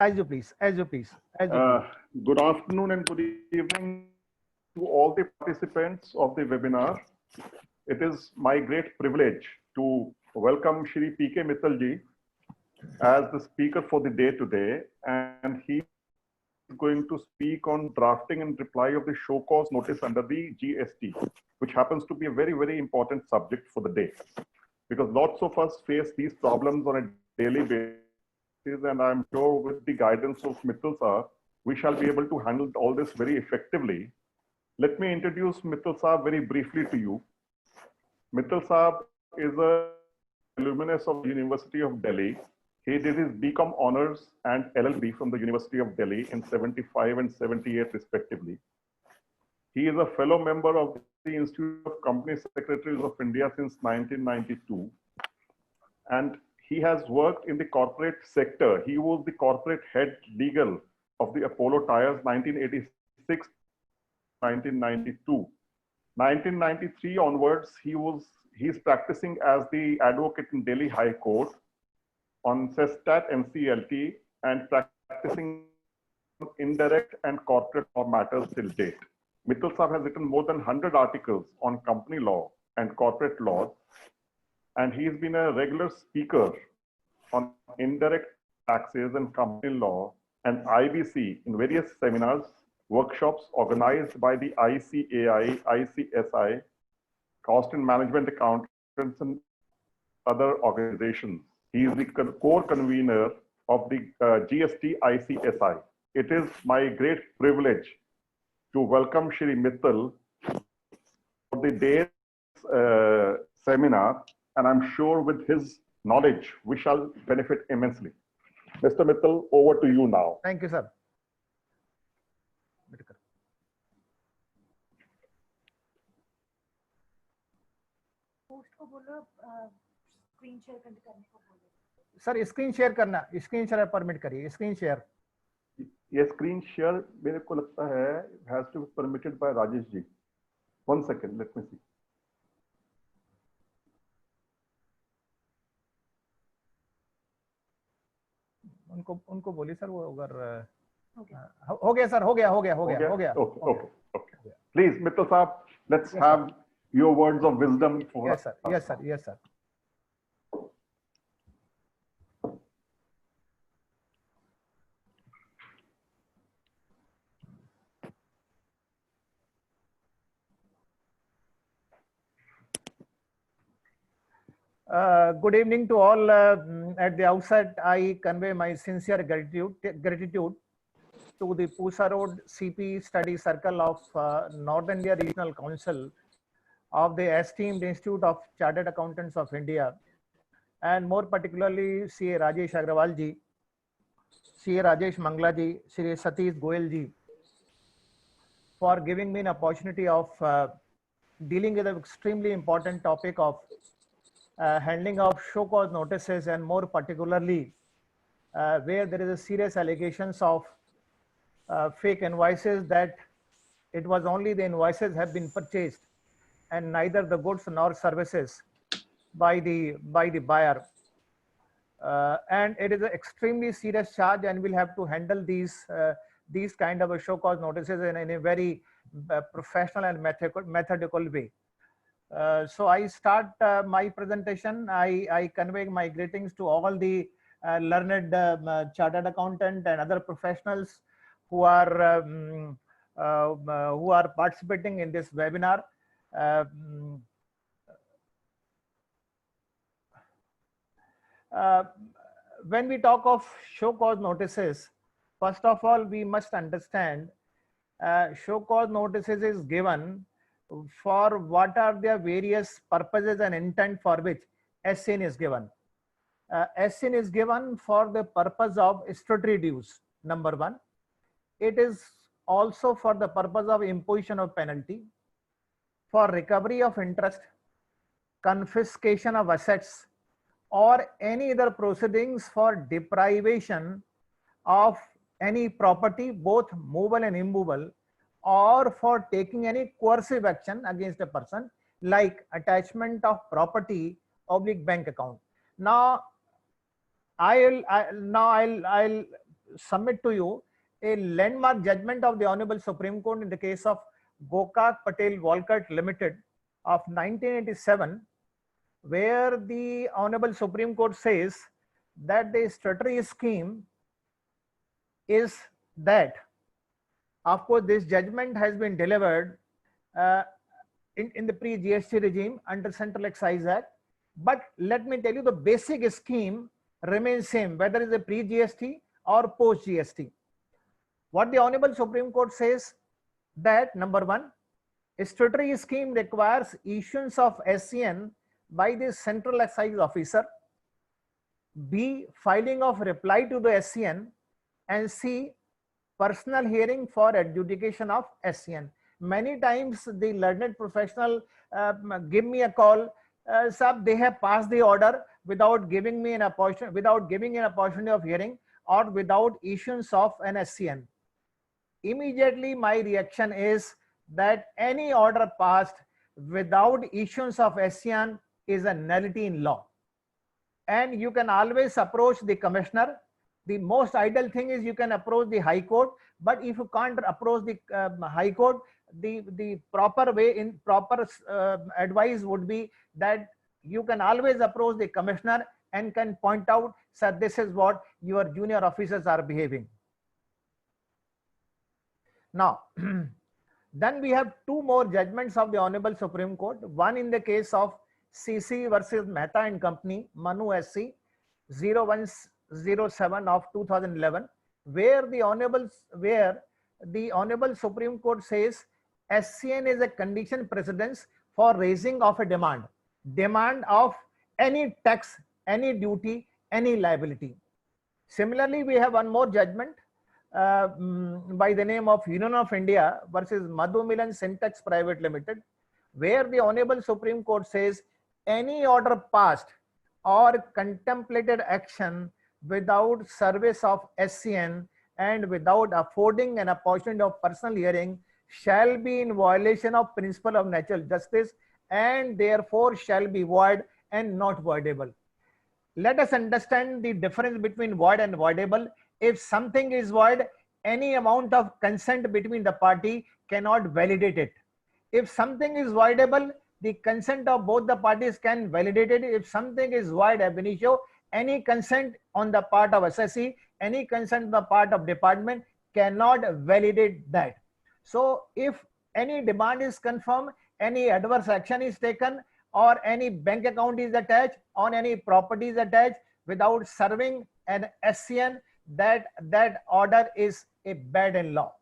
As you please, as you please, as you Uh, please. Good afternoon and good evening to all the participants of the webinar. It is my great privilege to welcome Shri P.K. Mittalji as the speaker for the day today, and he is going to speak on drafting and reply of the show cause notice under the GST, which happens to be a very, very important subject for the day. Because lots of us face these problems on a daily basis, and I'm sure with the guidance of Mittal sir, we shall be able to handle all this very effectively. Let me introduce Mittal Saab very briefly to you. Mittal Saab is a alumnus of the University of Delhi. He did his BCom honors and LLB from the University of Delhi in 75 and 78 respectively. He is a fellow member of the Institute of Company Secretaries of India since 1992. And he has worked in the corporate sector. He was the corporate head legal of the Apollo Tyres 1986 1992. 1993 onwards, he's practicing as the advocate in Delhi High Court on CESTAT NCLT and practicing indirect and corporate law matters till date. Mittal Saab has written more than 100 articles on company law and corporate law, and he's been a regular speaker on indirect taxes and company law and IBC in various seminars, workshops organized by the ICAI, ICSI, Cost and Management Accountants, and other organizations. He is the core convener of the GST ICSI. It is my great privilege to welcome Shri Mittal for the day's seminar, and I'm sure with his knowledge, we shall benefit immensely. Mr. Mittal, over to you now. Thank you, sir. Sir screen share करना, screen share permit करिए, screen share. ये screen share मेरे को लगता है has to be permitted by Rajesh ji. 1 second, let me see. उनको बोलिए sir, वो अगर हो गया सर, हो गया. Okay. Please, Mittal Saab, let's have your words of wisdom for us. Yes, sir. Good evening to all. At the outset, I convey my sincere gratitude to the Pusa Road CP Study Circle of North India Regional Council of the esteemed Institute of Chartered Accountants of India, and more particularly CA Rajesh Agrawal ji, CA Rajesh Mangla ji, Shri Satish Goyal ji, for giving me an opportunity of dealing with an extremely important topic of handling of show cause notices, and more particularly where there is a serious allegations of fake invoices, that it was only the invoices have been purchased and neither the goods nor services by the buyer, and it is an extremely serious charge, and we'll have to handle these kind of a show cause notices in a very professional and methodical way. So I start my presentation. I convey my greetings to all the learned chartered accountant and other professionals who are participating in this webinar. When we talk of show cause notices, first of all, we must understand show cause notices is given for what are their various purposes and intent for which SCN is given. SCN is given for the purpose of statutory dues, number one. It is also for the purpose of imposition of penalty, for recovery of interest, confiscation of assets, or any other proceedings for deprivation of any property, both movable and immovable, or for taking any coercive action against a person, like attachment of property oblique bank account. Now I'll submit to you a landmark judgment of the Honorable Supreme Court in the case of Gokak Patel Walcott Limited of 1987, where the Honorable Supreme Court says that the statutory scheme is that, of course, this judgment has been delivered in the pre-GST regime under Central Excise Act. But let me tell you, the basic scheme remains same, whether it's a pre-GST or post-GST. What the Honorable Supreme Court says that, number one, a statutory scheme requires issuance of SCN by the Central Excise Officer, B, filing of reply to the SCN, and C, personal hearing for adjudication of SCN. Many times the learned professional give me a call, sir, they have passed the order without giving me an opportunity, without giving an opportunity of hearing, or without issuance of an SCN. Immediately my reaction is that any order passed without issuance of SCN is a nullity in law. And you can always approach the commissioner. The most ideal thing is you can approach the High Court, but if you can't approach the High Court, the proper way, in proper advice would be that you can always approach the commissioner and can point out, sir, this is what your junior officers are behaving. Now, then we have two more judgments of the Honorable Supreme Court. One in the case of CC versus Mehta and Company, Manu SC 0107 of 2011, where the Honorable Supreme Court says SCN is a condition precedence for raising of a demand of any tax, any duty, any liability. Similarly, we have one more judgment by the name of Union of India versus Madhu Milan Syntax Private Limited, where the Honorable Supreme Court says any order passed or contemplated action without service of SCN and without affording an opportunity of personal hearing shall be in violation of principle of natural justice and therefore shall be void and not voidable. Let us understand the difference between void and voidable. If something is void, any amount of consent between the party cannot validate it. If something is voidable, the consent of both the parties can validate it. If something is void ab initio, any consent on the part of assessee, any consent on the part of department cannot validate that. So if any demand is confirmed, any adverse action is taken, or any bank account is attached, or any property is attached without serving an SCN, that order is a bad in law.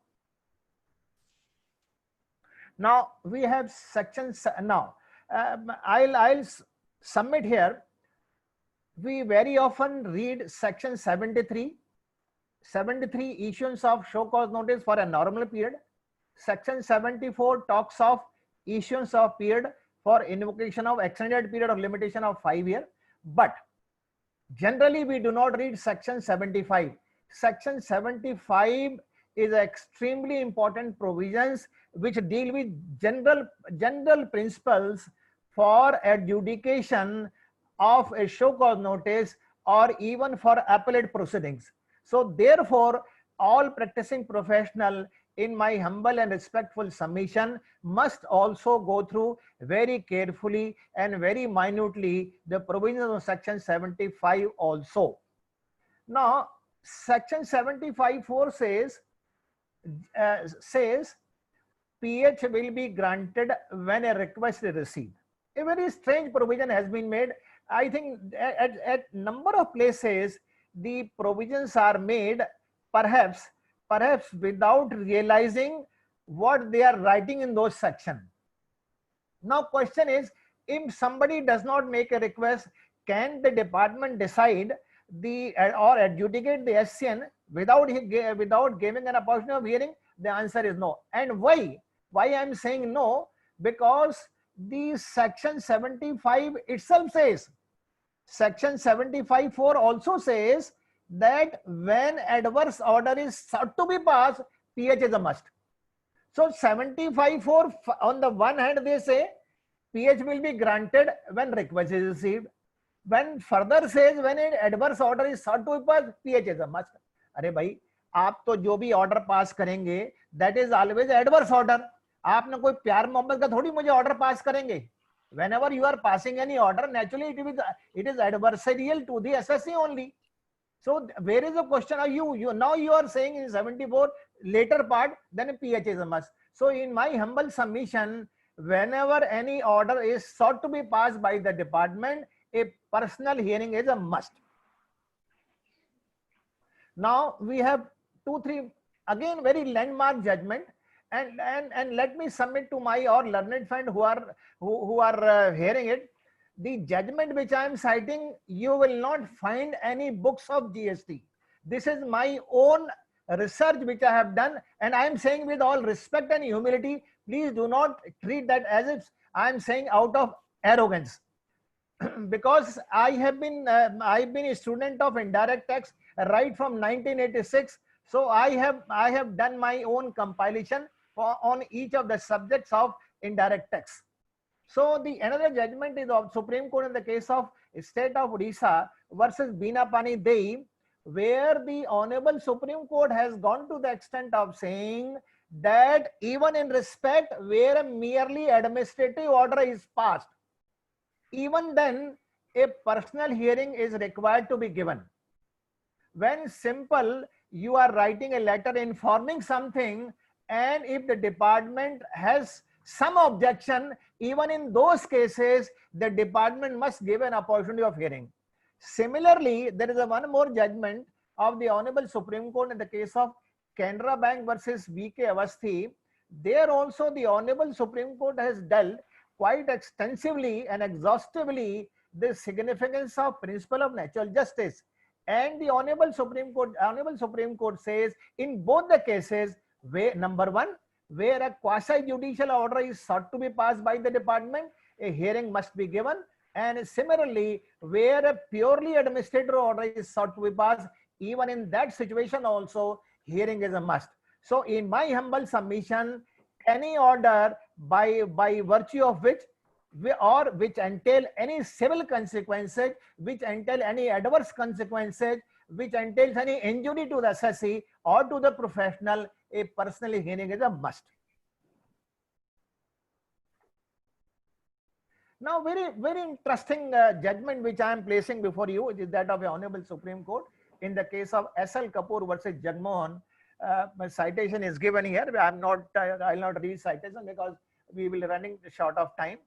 Now we have sections. Now I'll submit here. We very often read section 73 issuance of show cause notice for a normal period. Section 74 talks of issuance of period for invocation of extended period of limitation of 5 years. But generally we do not read section 75. Section 75 is extremely important provisions which deal with general principles for adjudication of a show cause notice or even for appellate proceedings. So therefore, all practicing professional, in my humble and respectful submission, must also go through very carefully and very minutely the provisions of section 75 also. Now, section 75(4) says PH will be granted when a request is received. A very strange provision has been made. I think at number of places the provisions are made perhaps without realizing what they are writing in those sections. Now question is, if somebody does not make a request, can the department decide or adjudicate the SCN without giving an opportunity of hearing? The answer is no. And why I am saying no? Because the section 75 itself says, section 75(4) also says that when adverse order is sought to be passed, PH is a must. So 75(4) on the one hand they say PH will be granted when request is received. When further says when an adverse order is sought to be passed, PH is a must. अरे भाई, आप तो जो भी order pass करेंगे that is always adverse order. आपने कोई प्यार मोहब्बत का थोड़ी मुझे ऑर्डर पास करेंगे. whenever you are passing any order, naturally it is adversarial to the SSC only. So where is the question? Are you now you are saying in 74 later part, then PH is a must. So in my humble submission, whenever any order is sought to be passed by the department, a personal hearing is a must. Now we have 2-3 again very landmark judgment, and let me submit to my or learned friend who are hearing it. The judgment which I am citing, you will not find any books of GST. This is my own research which I have done, and I am saying with all respect and humility, please do not treat that as if I am saying out of arrogance. Because I've been a student of indirect tax right from 1986. So I have done my own compilation on each of the subjects of indirect tax. So the another judgment is of Supreme Court in the case of State of Odisha versus Binapani Dei, where the Honorable Supreme Court has gone to the extent of saying that even in respect where a merely administrative order is passed, even then a personal hearing is required to be given. When simple you are writing a letter informing something, and if the department has some objection, even in those cases the department must give an opportunity of hearing. Similarly, there is one more judgment of the Honorable Supreme Court in the case of Canara Bank versus VK Avasthi. There also the Honorable Supreme Court has dealt quite extensively and exhaustively the significance of principle of natural justice. And the Honorable Supreme Court says in both the cases, where number one, where a quasi-judicial order is sought to be passed by the department, a hearing must be given. And similarly, where a purely administrative order is sought to be passed, even in that situation also, hearing is a must. So in my humble submission, any order by virtue of which which entail any civil consequences, which entail any adverse consequences, which entails any injury to the assessee or to the professional, a personal hearing is a must. Now, very interesting judgment which I am placing before you is that of the Honorable Supreme Court in the case of SL Kapoor versus Jagmohan. My citation is given here. I'll not read citation because we will be running short of time.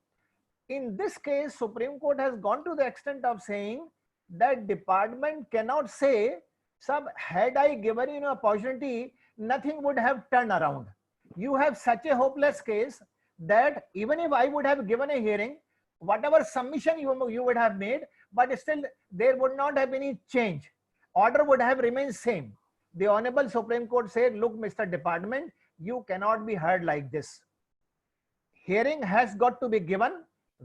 In this case, Supreme Court has gone to the extent of saying that department cannot say, "Sab, had I given you an opportunity, nothing would have turned around. You have such a hopeless case that even if I would have given a hearing, whatever submission you would have made, but still there would not have any change. Order would have remained same." The Honorable Supreme Court said, "Look, Mr. Department, you cannot be heard like this. Hearing has got to be given,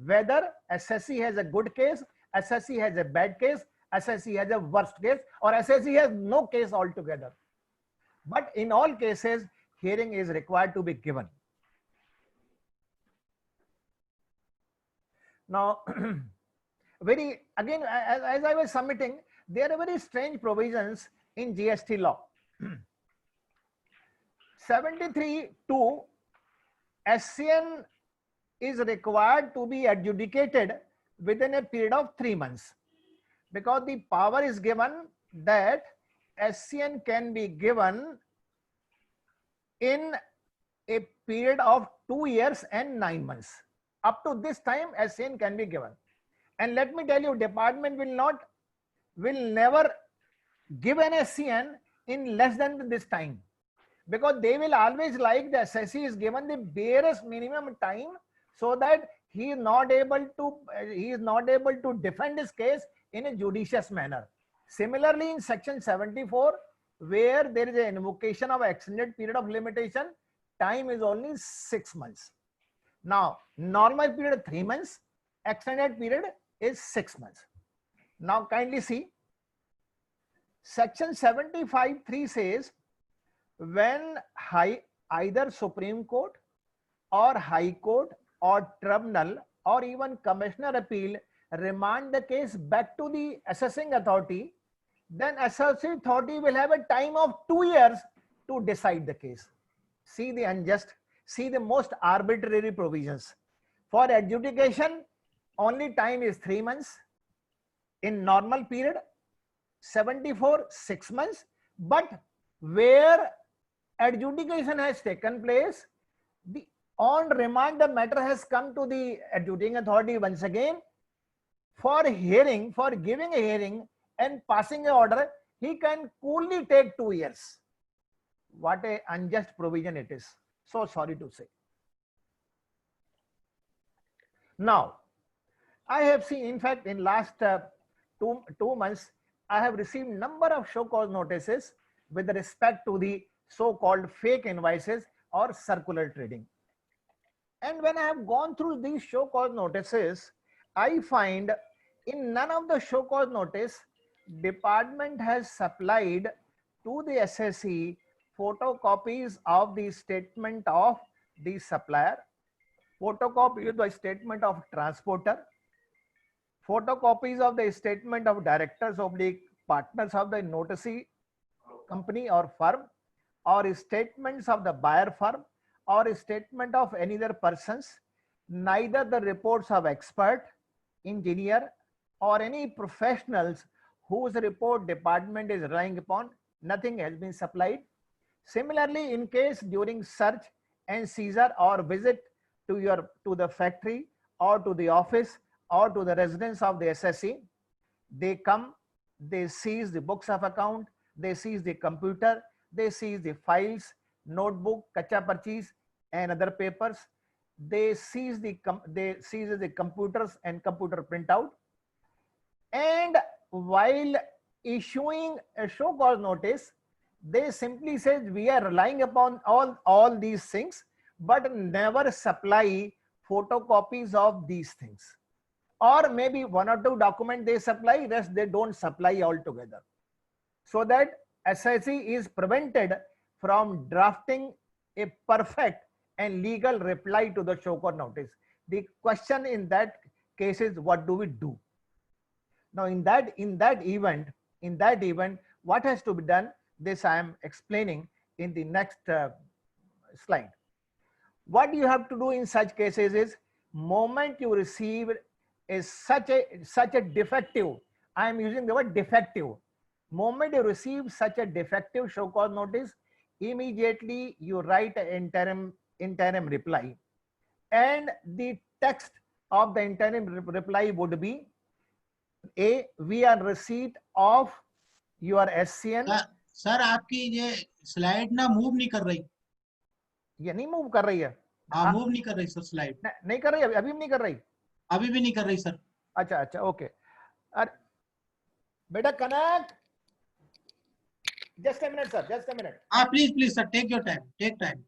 whether SSC has a good case, SSC has a bad case, SSC has a worst case, or SSC has no case altogether. But in all cases, hearing is required to be given." Now, again, as I was submitting, there are very strange provisions in GST law. 73(2), SCN is required to be adjudicated within a period of 3 months, because the power is given that SCN can be given in a period of 2 years and 9 months. Up to this time, SCN can be given. And let me tell you, department will never give an SCN in less than this time, because they will always like the assessee is given the barest minimum time, so that he is not able to defend his case in a judicious manner. Similarly, in section 74, where there is an invocation of extended period of limitation, time is only 6 months. Now, normal period 3 months, extended period is 6 months. Now, kindly see, section 75(3) says, when either Supreme Court or High Court or Tribunal or even Commissioner Appeal remand the case back to the assessing authority, then associate authority will have a time of 2 years to decide the case. See the unjust, see the most arbitrary provisions. For adjudication, only time is 3 months. In normal period, 74, 6 months. But where adjudication has taken place, on remand, the matter has come to the adjudicating authority once again for hearing, for giving a hearing and passing an order. He can coolly take 2 years. What a unjust provision it is. So sorry to say. Now, I have seen, in fact, in last two months, I have received number of show cause notices with respect to the so-called fake invoices or circular trading. And when I have gone through these show cause notices, I find in none of the show cause notice, department has supplied to the SSE photocopies of the statement of the supplier, photocopy of the statement of transporter, photocopies of the statement of directors of the partners of the noticee company or firm, or statements of the buyer firm, or a statement of any other persons, neither the reports of expert, engineer, or any professionals whose report department is relying upon, nothing has been supplied. Similarly, in case during search and seizure or visit to the factory or to the office or to the residence of the SSE, they come, they seize the books of account, they seize the computer, they seize the files, notebook, kacha parchees, and other papers. They seize the computers and computer printout. And while issuing a show cause notice, they simply say we are relying upon all these things, but never supply photocopies of these things. Or maybe 1 or 2 documents they supply, rest they don't supply altogether. So that SSE is prevented from drafting a perfect and legal reply to the show cause notice. The question in that case is, what do we do? Now in that event, what has to be done? This I am explaining in the next slide. What you have to do in such cases is, moment you receive is such a defective, I am using the word defective. Moment you receive such a defective show cause notice, immediately you write an interim reply, and the text of the interim reply would be: A, we are receipt of your SCN. Sir आपकी ये slide ना move नहीं कर रही. ये नहीं move कर रही है. हाँ, मूव नहीं कर रही सर स्लाइड. नहीं कर रही, अभी भी नहीं कर रही. अभी भी नहीं कर रही सर. अच्छा अच्छा, ओके. अरे बेटा connect. Just a minute, sir. Just a minute. Please, sir. Take your time. Take time.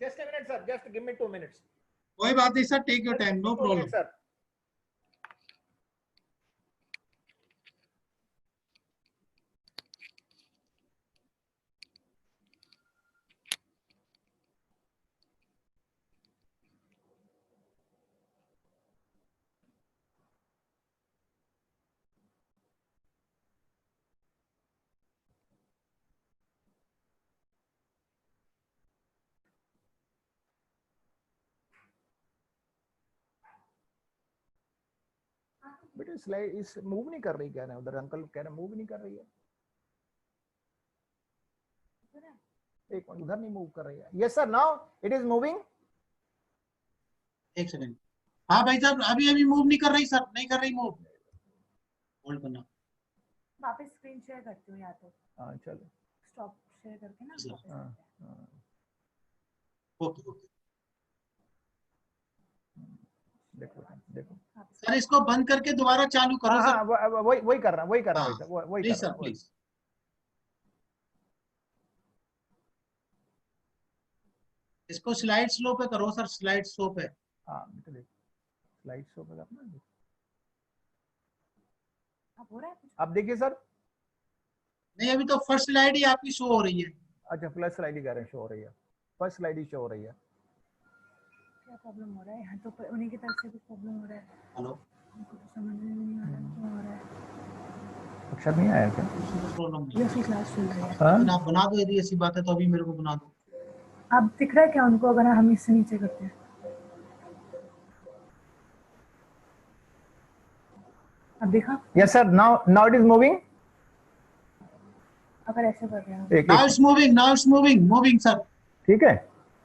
Just a minute, sir. Just give me 2 minutes. कोई बात नहीं, sir. Take your time. No problem. Sir. बेटा slide इस move नहीं कर रही, कह रहे हैं उधर अंकल कह रहे हैं मूव नहीं कर रही है. एक मिनट, उधर नहीं मूव कर रही है. Yes sir, now it is moving. एक सेकंड. हाँ भाई साहब, अभी मूव नहीं कर रही सर. नहीं कर रही मूव. होल्ड करना. वापस स्क्रीन शेयर करती हूँ या तो. हाँ चलो, स्टॉप शेयर करके ना. हाँ. ओके. देखो सर, इसको बंद करके दोबारा चालू करो. हाँ, वही कर रहा वही सर प्लीज. इसको स्लाइड स्लो पे करो सर. स्लाइड स्लो पे. हाँ स्लाइड शो पे करना. अब हो रहा है. अब देखिए सर. नहीं अभी तो फर्स्ट स्लाइड ही आपकी शो हो रही है। अच्छा प्लस स्लाइड कह रहे हैं, शो हो रही है, फर्स्ट स्लाइड ही शो हो रही है। क्या प्रॉब्लम हो रहा है यहाँ तो? उन्हीं की तरफ से कुछ प्रॉब्लम हो रहा है, हेलो, हमको तो समझ में नहीं आ रहा है क्या हो रहा है। अक्षर नहीं आया क्या? प्रॉब्लम ये उसकी क्लास चल रही है। हाँ? लेकिन आप बना दो, यदि ऐसी बात है तो अभी मेरे को बना दो। अब दिख रहा है क्या उनको अगर हम इससे नीचे करते हैं? अब देखा? Yes sir, now it is moving. अगर ऐसे कर रहे हैं एक now it's moving, now it's moving, moving sir. ठीक है,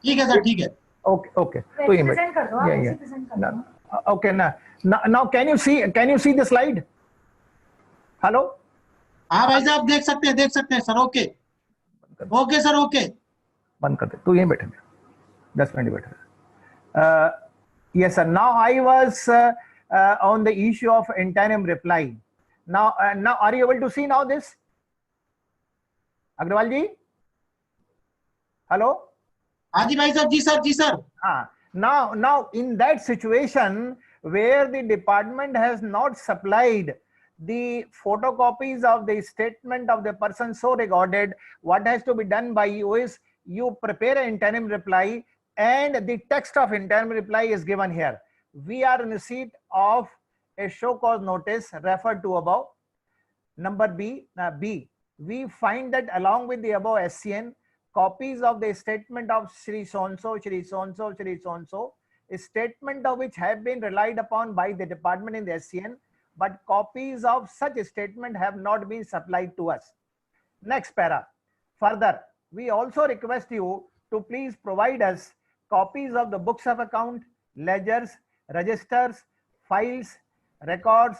ठीक है सर, ठीक है। ओके ओके, तो ऐसे प्रेजेंट कर दो, आप ऐसे प्रेजेंट कर दो। okay, now can you see the slide? Hello, हाँ भाई साहब देख सकते हैं sir. Okay okay sir, okay. बंद कर दे, तू यहीं बैठे रहे, 10 मिनट बैठे रहे। yes sir, now I was on the issue of interim reply. Now are you able to see now this? Agarwal ji, hello. हाँ जी भाई साहब, जी सर, जी sir. Now in that situation where the department has not supplied the photocopies of the statement of the person so recorded, what has to be done by you is you prepare an interim reply, and the text of interim reply is given here. We are in receipt of a show cause notice referred to above. Number B, we find that along with the above SCN, copies of the statement of Shri So-and-so, Shri So-and-so, Shri So-and-so, a statement of which have been relied upon by the department in the SCN, but copies of such a statement have not been supplied to us. Next para. Further, we also request you to please provide us copies of the books of account, ledgers, registers, files, records,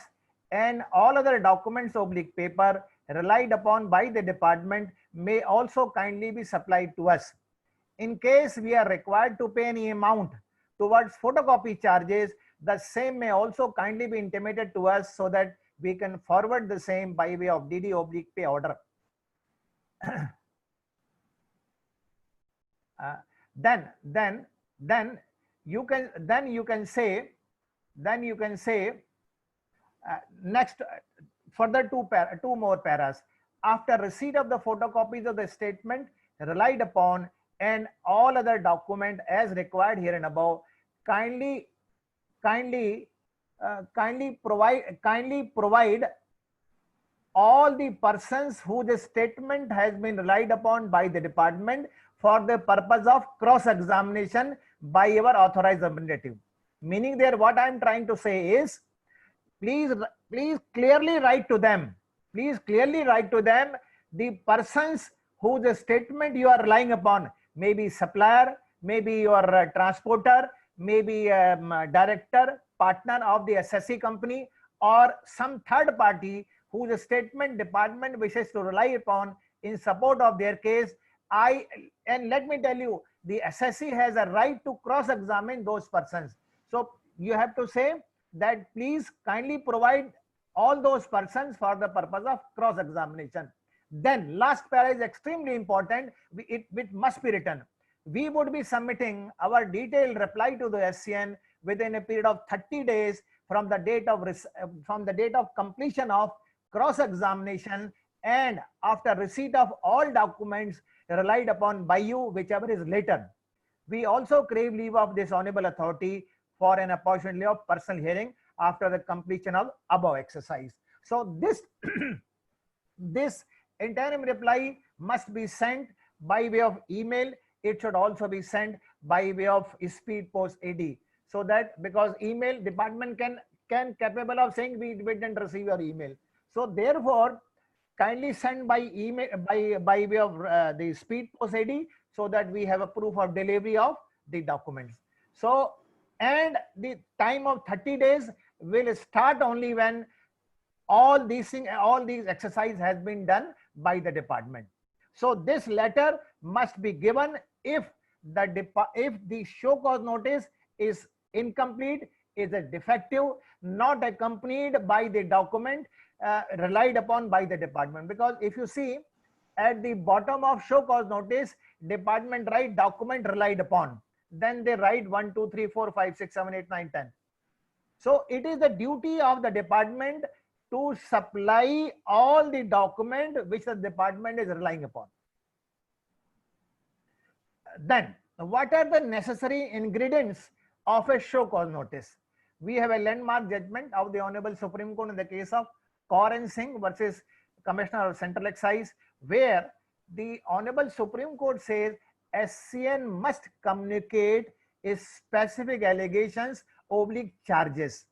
and all other documents oblique paper relied upon by the department may also kindly be supplied to us. In case we are required to pay any amount towards photocopy charges, the same may also kindly be intimated to us so that we can forward the same by way of DD oblique pay order. Then you can say next further two more paras. After receipt of the photocopies of the statement relied upon and all other document as required here and above, kindly provide all the persons whose statement has been relied upon by the department for the purpose of cross-examination by our authorized representative. Meaning there, what I am trying to say is, please clearly write to them. Please clearly write to them the persons whose statement you are relying upon. Maybe supplier, maybe your transporter, maybe director, partner of the SSC company, or some third party whose statement department wishes to rely upon in support of their case. And let me tell you, the SSC has a right to cross-examine those persons. So you have to say that please kindly provide all those persons for the purpose of cross-examination. Then last para is extremely important. It must be written. We would be submitting our detailed reply to the SCN within a period of 30 days from the date of completion of cross-examination, and after receipt of all documents relied upon by you, whichever is later. We also crave leave of this honorable authority for an opportunity of personal hearing after the completion of above exercise. So this this interim reply must be sent by way of email. It should also be sent by way of speed post AD, so that because email department can capable of saying we didn't receive your email. So therefore, kindly send by email by way of the speed post AD, so that we have a proof of delivery of the documents. So, and the time of 30 days will start only when all these exercise has been done by the department. So this letter must be given if the show cause notice is incomplete, is a defective, not accompanied by the document relied upon by the department. Because if you see at the bottom of show cause notice, department write document relied upon, then they write 1 2 3 4 5 6 7 8 9 10. So it is the duty of the department to supply all the document which the department is relying upon. Then, what are the necessary ingredients of a show cause notice? We have a landmark judgment of the Honorable Supreme Court in the case of Kaur and Singh versus Commissioner of Central Excise, where the Honorable Supreme Court says SCN must communicate specific allegations oblique charges.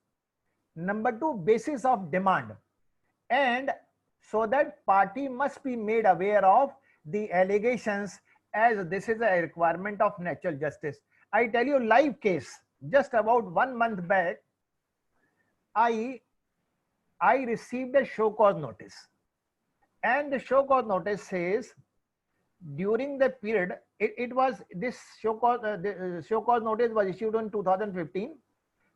Number 2, basis of demand, and so that party must be made aware of the allegations, as this is a requirement of natural justice. I tell you live case, just about 1 month back, I received a show cause notice, and the show cause notice says during the period, it was this show cause notice was issued in 2015.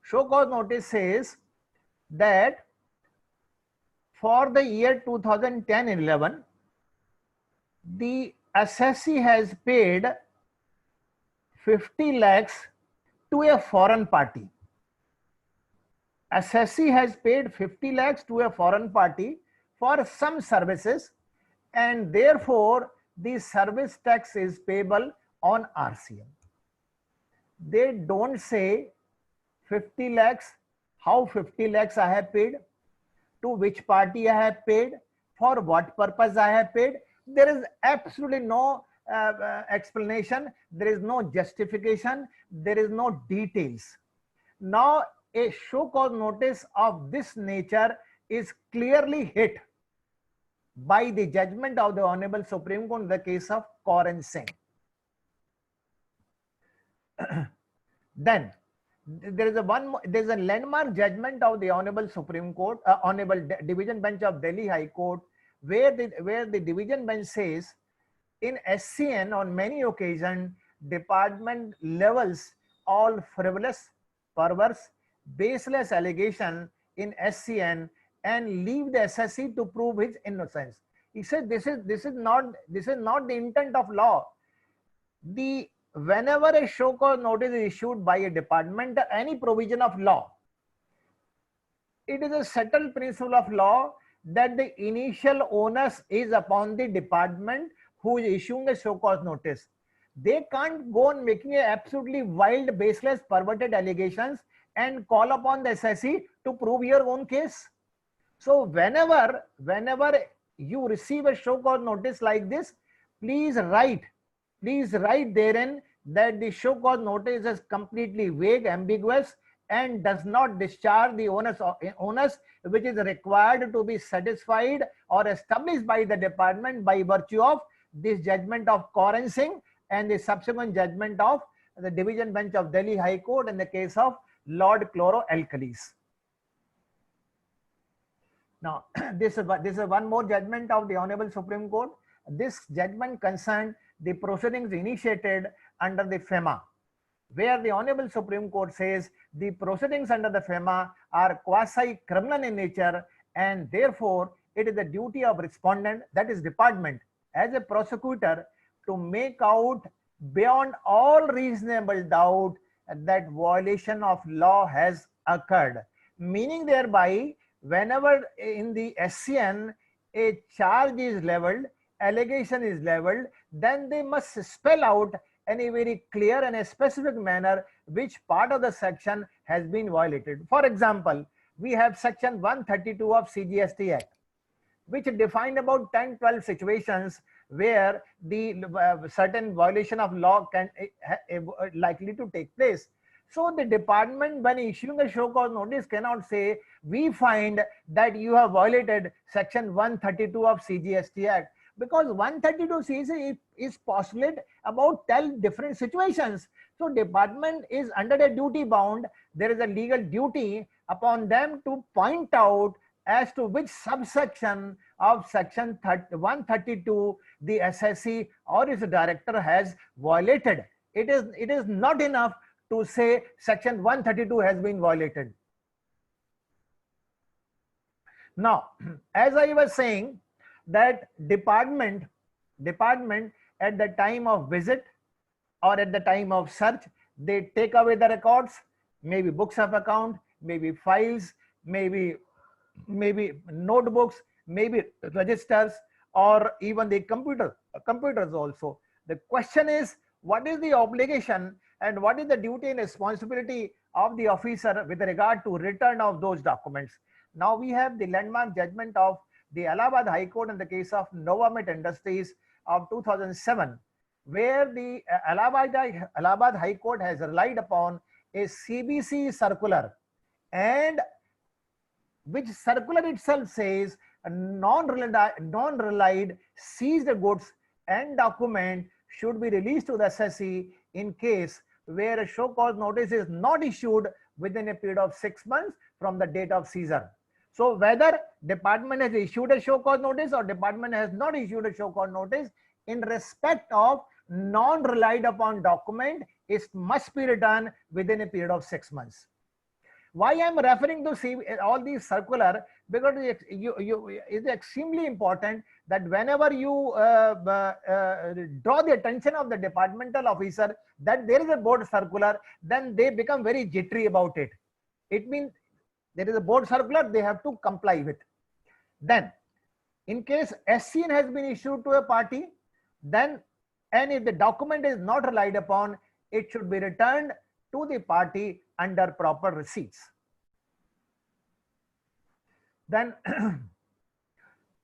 Show cause notice says that for the year 2010-11, the assessee has paid 50 lakhs to a foreign party. Assessee has paid 50 lakhs to a foreign party for some services, and therefore the service tax is payable on RCM. They don't say 50 lakhs, how 50 lakhs I have paid, to which party I have paid, for what purpose I have paid. There is absolutely no explanation, there is no justification, there is no details. Now, a show cause notice of this nature is clearly hit by the judgment of the Honorable Supreme Court in the case of Kaur and Singh. Then there is a landmark judgment of the Honorable Supreme Court, Honorable Division Bench of Delhi High Court, where the division bench says in SCN on many occasions department levels all frivolous, perverse, baseless allegation in SCN and leave the assessee to prove his innocence. He said this is not the intent of law. Whenever a show cause notice is issued by a department, any provision of law, it is a settled principle of law that the initial onus is upon the department who is issuing a show cause notice. They can't go on making a absolutely wild, baseless, perverted allegations and call upon the assessee to prove your own case. So whenever you receive a show cause notice like this, please write therein that the show cause notice is completely vague, ambiguous, and does not discharge the onus which is required to be satisfied or established by the department by virtue of this judgment of Kaur and Singh and the subsequent judgment of the Division Bench of Delhi High Court in the case of Lord Chloroalkalis. Now, this is one more judgment of the Honorable Supreme Court. This judgment concerned the proceedings initiated under the FEMA, where the Honorable Supreme Court says the proceedings under the FEMA are quasi-criminal in nature, and therefore it is the duty of respondent, that is department, as a prosecutor to make out beyond all reasonable doubt that violation of law has occurred. Meaning thereby, whenever in the SCN a charge is leveled, allegation is leveled, then they must spell out in a very clear and a specific manner which part of the section has been violated. For example, we have section 132 of CGST Act, which defined about 10-12 situations where the certain violation of law can likely to take place. So the department, when issuing a show cause notice, cannot say we find that you have violated section 132 of CGST Act, because 132 CGST is postulate about 10 different situations. So department is under a duty bound. There is a legal duty upon them to point out as to which subsection of section 132 the assessee or his director has violated. It is not enough to say section 132 has been violated. Now, as I was saying, that department at the time of visit or at the time of search, they take away the records, maybe books of account, maybe files, maybe maybe notebooks, maybe registers, or even the computers also. The question is, what is the obligation and what is the duty and responsibility of the officer with regard to return of those documents? Now we have the landmark judgment of the Allahabad High Court in the case of Novamet Industries of 2007, where the Allahabad High Court has relied upon a CBC circular, and which circular itself says non-relied seized goods and document should be released to the assessee in case where a show cause notice is not issued within a period of 6 months from the date of seizure. So whether department has issued a show cause notice or department has not issued a show cause notice, in respect of non-relied upon document, it must be returned within a period of 6 months. Why I am referring to see all these circular? Because it's extremely important that whenever you draw the attention of the departmental officer that there is a board circular, then they become very jittery about it. It means there is a board circular, they have to comply with. Then, in case SCN has been issued to a party, then and if the document is not relied upon, it should be returned to the party under proper receipts. Then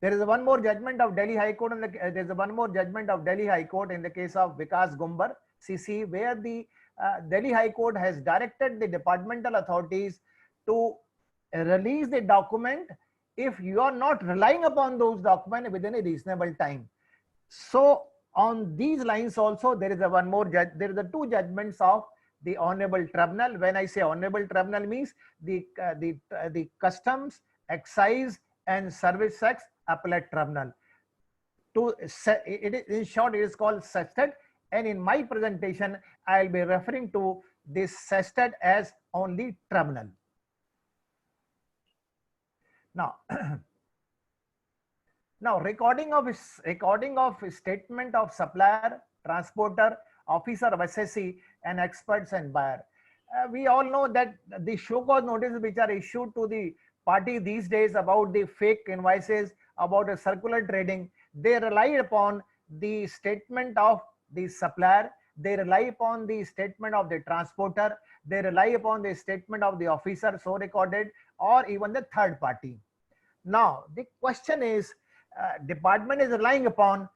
there is one more judgment of Delhi High Court, and there is one more judgment of Delhi High Court in the case of Vikas Gumbar CC, where the Delhi High Court has directed the departmental authorities to release the document if you are not relying upon those documents within a reasonable time. So on these lines also there is one more there is two judgments of the Honorable Tribunal. When I say Honorable Tribunal, means the Customs, Excise and Service Tax Appellate Tribunal. In short, it is called SESTAT, and in my presentation I will be referring to this SESTAT as only tribunal. Now, recording of statement of supplier, transporter, officer of SSC, and experts and buyer. We all know that the show cause notices which are issued to the party these days about the fake invoices, about a circular trading, they rely upon the statement of the supplier, they rely upon the statement of the transporter, they rely upon the statement of the officer so recorded, or even the third party. Now the question is, department is relying upon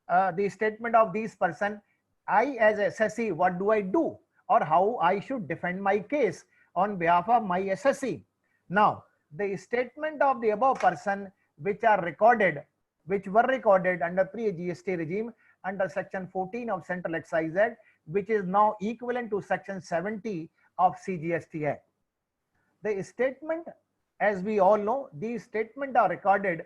the statement of these person. I as SSC, what do I do, or how I should defend my case on behalf of my SSC? Now the statement of the above person which were recorded under pre-GST regime under section 14 of Central Excise Act, which is now equivalent to section 70 of CGST Act. The statement, as we all know, these statements are recorded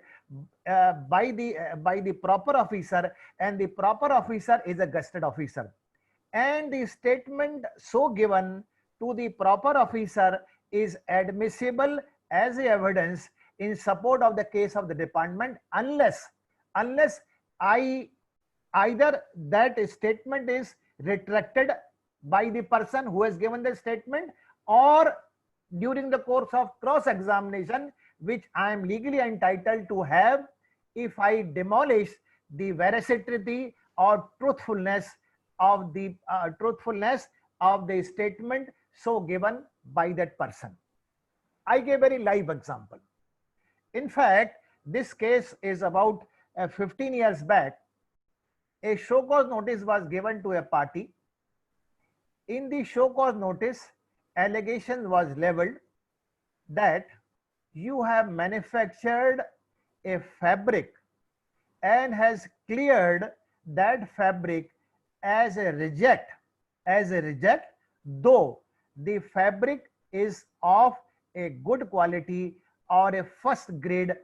by the proper officer, and the proper officer is a gazetted officer, and the statement so given to the proper officer is admissible as a evidence in support of the case of the department, unless either that statement is retracted by the person who has given the statement, or during the course of cross-examination, which I am legally entitled to have, if I demolish the veracity or truthfulness of the statement so given by that person. I gave a very live example. In fact, this case is about 15 years back. A show cause notice was given to a party. In the show cause notice, allegation was leveled that you have manufactured a fabric and has cleared that fabric as a reject, though the fabric is of a good quality or a first grade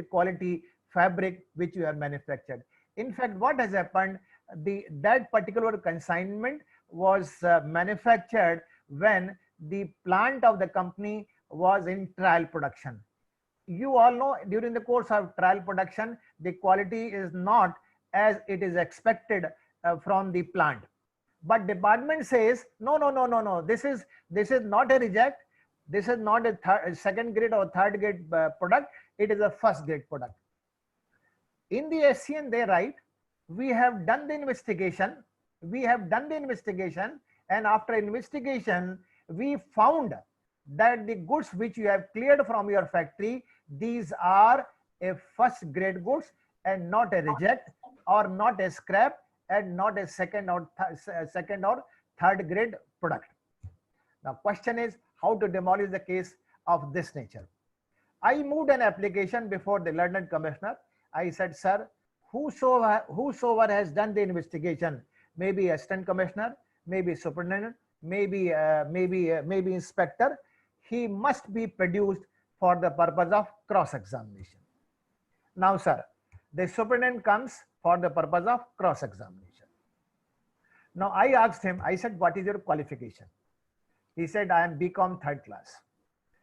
quality fabric which you have manufactured. In fact, what has happened, that particular consignment was manufactured when the plant of the company was in trial production. You all know, during the course of trial production, the quality is not as it is expected from the plant. But department says, no, this is not a reject. This is not a second grade or third grade product. It is a first grade product. In the SCN, they write, we have done the investigation. We have done the investigation, and after investigation, we found that the goods which you have cleared from your factory, these are a first grade goods and not a reject, or not a scrap, and not a second or third grade product. Now, question is how to demolish the case of this nature. I moved an application before the learned commissioner. I said, sir, whosoever has done the investigation, maybe assistant commissioner, maybe superintendent, maybe inspector, he must be produced for the purpose of cross-examination. Now, sir, the superintendent comes for the purpose of cross-examination. Now, I asked him, I said, what is your qualification? He said, I am BCom third class.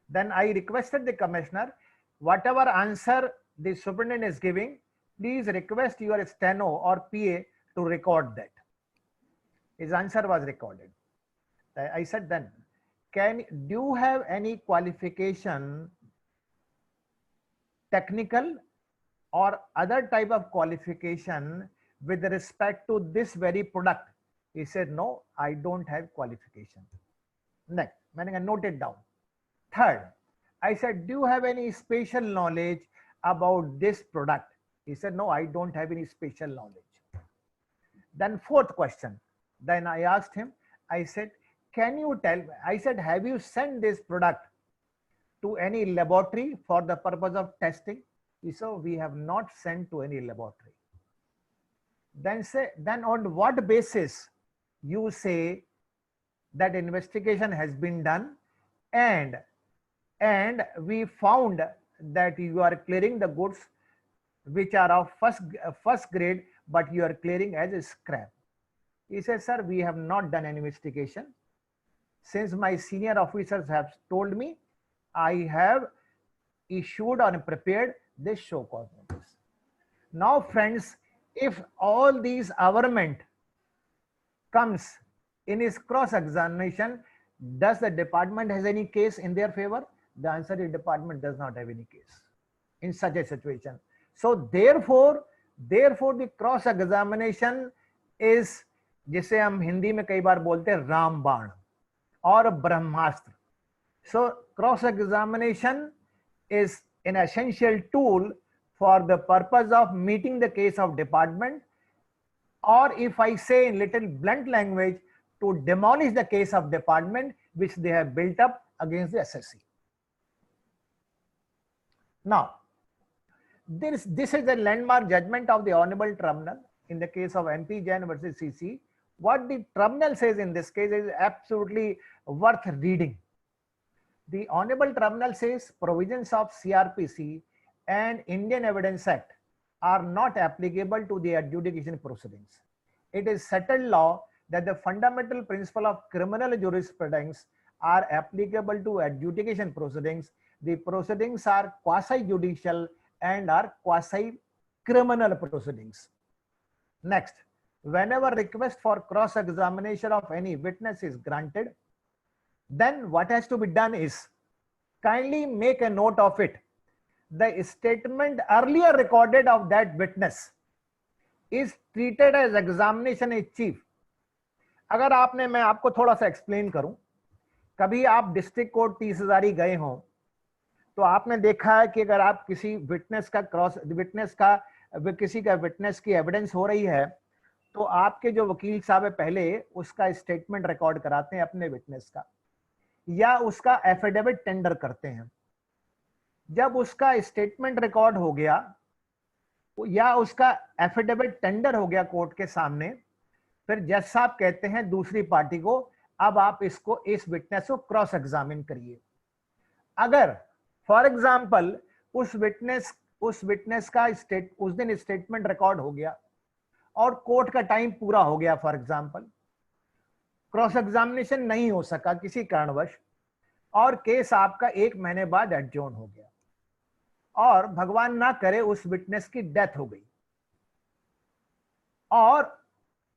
Then I requested the commissioner, whatever answer the superintendent is giving, please request your steno or PA to record that. His answer was recorded. I said, then, do you have any qualification, technical or other type of qualification with respect to this very product? He said, no, I don't have qualification. Next, I noted down. Third, I said, do you have any special knowledge about this product? He said, no, I don't have any special knowledge. Then fourth question. Then I asked him, I said, can you tell, I said, have you sent this product to any laboratory for the purpose of testing? He said, we have not sent to any laboratory. Then on what basis you say that investigation has been done and we found that you are clearing the goods which are of first grade, but you are clearing as a scrap? He says, sir, we have not done any investigation. Since my senior officers have told me, I have issued or prepared this show cause notice. Now, friends, if all these averment comes in his cross-examination, does the department has any case in their favor? The answer is department does not have any case in such a situation. So therefore the cross-examination is, जिसे हम हिंदी में कई बार बोलते हैं रामबाण और ब्रह्मास्त्र. So cross-examination is an essential tool for the purpose of meeting the case of department, or if I say in little blunt language, to demolish the case of department which they have built up against the SSC. Now, this is the landmark judgment of the Honorable Tribunal in the case of MP Jain versus CC. What the Tribunal says in this case is absolutely worth reading. The Honorable Tribunal says provisions of CRPC and Indian Evidence Act are not applicable to the adjudication proceedings. It is settled law that the fundamental principle of criminal jurisprudence are applicable to adjudication proceedings. The proceedings are quasi-judicial and are quasi-criminal proceedings. Next, whenever request for cross-examination of any witness is granted, then what has to be done is kindly make a note of it. The statement earlier recorded of that witness is treated as examination in chief. अगर आपने, मैं आपको थोड़ा सा explain करूं, कभी आप district court 30,000 गए हो तो आपने देखा है कि अगर आप किसी विटनेस की एविडेंस हो रही है तो आपके जो वकील साहब है पहले उसका स्टेटमेंट रिकॉर्ड कराते हैं अपने विटनेस का, या उसका एफिडेविट टेंडर करते हैं. जब उसका स्टेटमेंट रिकॉर्ड हो गया या उसका एफिडेविट टेंडर हो गया कोर्ट के सामने, फिर जज साहब कहते हैं दूसरी पार्टी को, अब आप इस विटनेस को क्रॉस एग्जामिन करिए. अगर फॉर एग्जांपल उस विटनेस का उस दिन स्टेटमेंट रिकॉर्ड हो गया और कोर्ट का टाइम पूरा हो गया, फॉर एग्जांपल क्रॉस एग्जामिनेशन नहीं हो सका किसी कारणवश, और केस आपका 1 महीने बाद एडजॉर्न हो गया, और भगवान ना करे उस विटनेस की डेथ हो गई और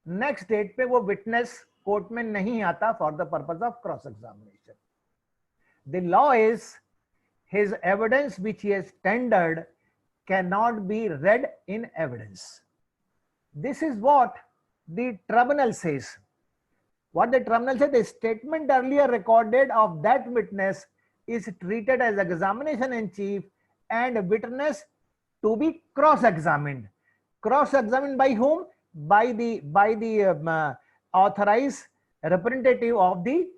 नेक्स्ट डेट पे वो विटनेस कोर्ट में नहीं आता for the purpose of cross examination, The law is his evidence which he has tendered cannot be read in evidence. This is what the tribunal says. What the tribunal said, the statement earlier recorded of that witness is treated as examination in chief and witness to be cross-examined. Cross-examined by whom? By the authorized representative of the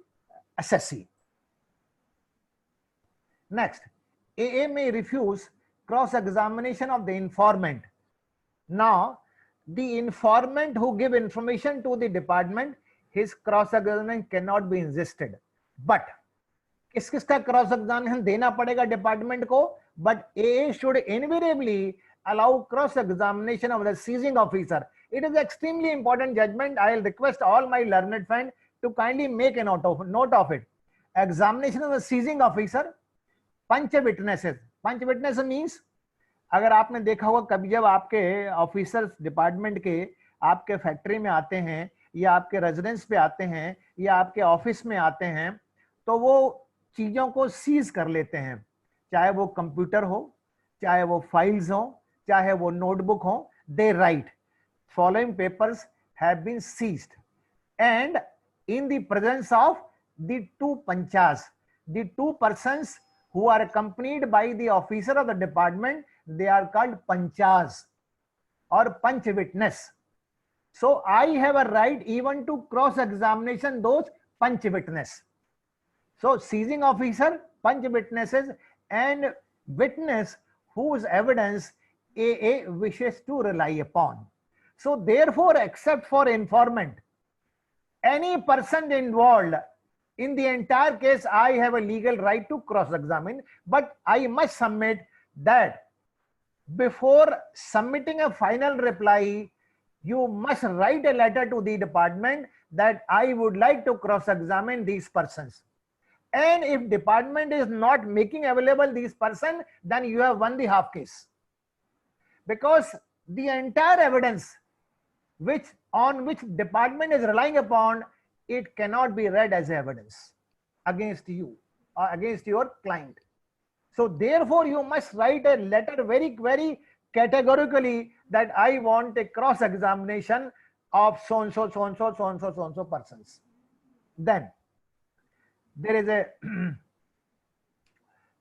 assessee. Next, AA may refuse cross-examination of the informant. Now, the informant who give information to the department, his cross-examination cannot be insisted. But किसका cross-examination देना पड़ेगा department को? But AA should invariably allow cross-examination of the seizing officer. It is extremely important judgment. I will request all my learned friends to kindly make a note of it. Examination of the seizing officer, punch witnesses. Punch witnesses means अगर आपने देखा होगा कभी जब आपके officers department के आपके factory में आते हैं या आपके रेजिडेंस पे आते हैं या आपके ऑफिस में आते हैं तो वो चीजों को सीज कर लेते हैं, चाहे वो कंप्यूटर हो, चाहे वो फाइल्स हो, चाहे वो नोटबुक हो. दे right following papers have been seized and in the presence of the two panchas, the two persons who are accompanied by the officer of the department, they are called panchas or panch witness. So I have a right even to cross examination those panch witness. So seizing officer, panch witnesses and witness whose evidence AA wishes to rely upon. So therefore, except for informant, any person involved in the entire case, I have a legal right to cross-examine, but I must submit that before submitting a final reply, you must write a letter to the department that I would like to cross-examine these persons. And if department is not making available these persons, then you have won the half case. Because the entire evidence on which department is relying upon, it cannot be read as evidence against you or against your client. So therefore you must write a letter very, very categorically that I want a cross-examination of so-and-so, so-and-so, so-and-so, so-and-so persons. Then there is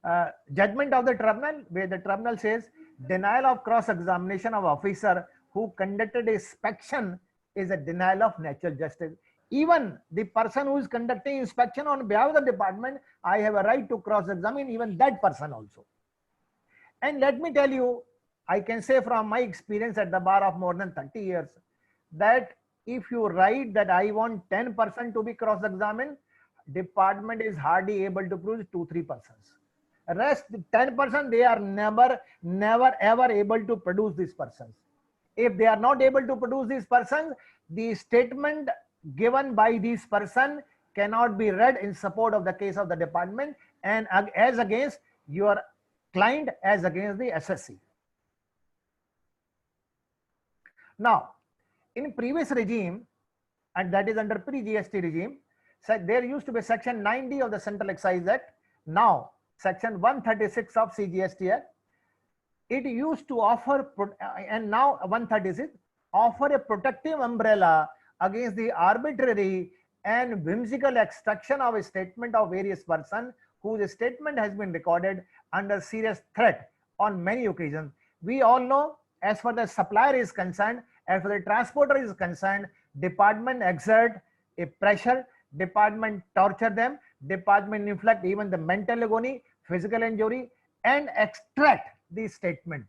a judgment of the tribunal where the tribunal says denial of cross-examination of officer who conducted inspection is a denial of natural justice. Even the person who is conducting inspection on behalf of the department, I have a right to cross-examine even that person also. And let me tell you, I can say from my experience at the bar of more than 30 years, that if you write that I want 10% to be cross-examined, department is hardly able to produce 2-3 persons. Rest 10%, they are never ever able to produce these persons. If they are not able to produce these persons, the statement given by this person cannot be read in support of the case of the department and as against your client, as against the SSC. Now, in previous regime, and that is under pre-GST regime, there used to be section 90 of the Central Excise Act. Now, section 136 of CGST Act. It used to offer, and now 136, offer a protective umbrella against the arbitrary and whimsical extraction of a statement of various person whose statement has been recorded under serious threat on many occasions. We all know, as far as the supplier is concerned, as far as the transporter is concerned, department exert a pressure, department torture them, department inflict even the mental agony, physical injury, and extract the statement.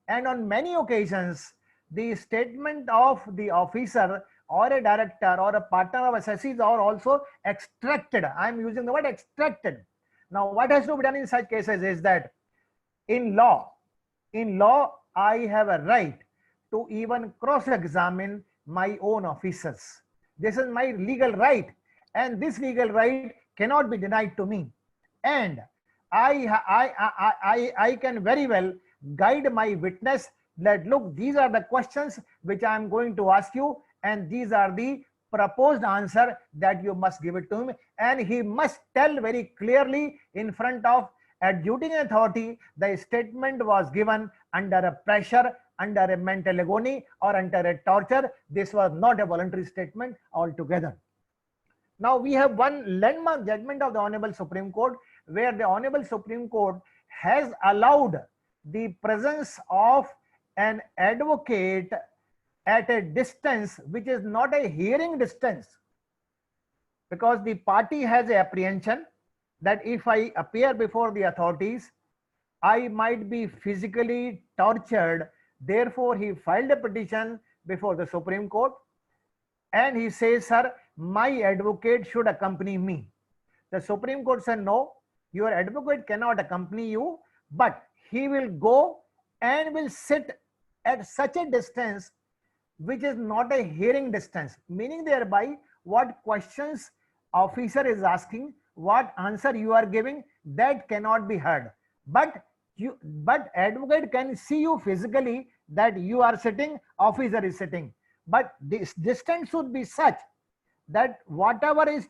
And on many occasions, the statement of the officer or a director or a partner of assessees are also extracted. I am using the word extracted. Now, what has to be done in such cases is that in law, I have a right to even cross-examine my own officers. This is my legal right, and this legal right cannot be denied to me. And I can very well guide my witness that look, these are the questions which I am going to ask you, and these are the proposed answer that you must give it to him, and he must tell very clearly in front of adjudicating authority the statement was given under a pressure, under a mental agony, or under a torture. This was not a voluntary statement altogether. Now we have one landmark judgment of the Honorable Supreme Court, where the Honorable Supreme Court has allowed the presence of an advocate at a distance which is not a hearing distance, because the party has a apprehension that if I appear before the authorities, I might be physically tortured. Therefore, he filed a petition before the Supreme Court, and he says, sir, my advocate should accompany me. The Supreme Court said, no, your advocate cannot accompany you, but he will go and will sit at such a distance which is not a hearing distance, meaning thereby what questions officer is asking, what answer you are giving, that cannot be heard. But advocate can see you physically that you are sitting, officer is sitting. But this distance should be such that whatever is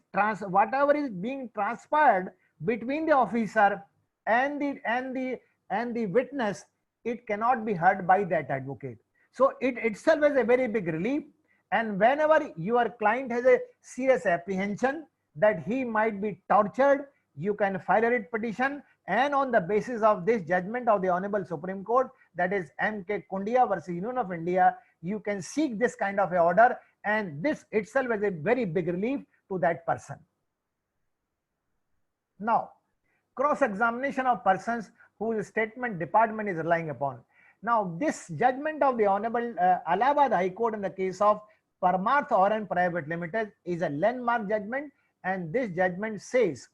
being transpired between the officer and the witness, it cannot be heard by that advocate. So it itself is a very big relief. And whenever your client has a serious apprehension that he might be tortured, you can file a writ petition, and on the basis of this judgment of the Honorable Supreme Court, that is M.K. Kundia versus Union of India, you can seek this kind of a order, and this itself is a very big relief to that person. Now, cross-examination of persons whose statement department is relying upon. Now, this judgment of the Honorable Allahabad High Court in the case of Parmarth Oren Private Limited is a landmark judgment, and this judgment says,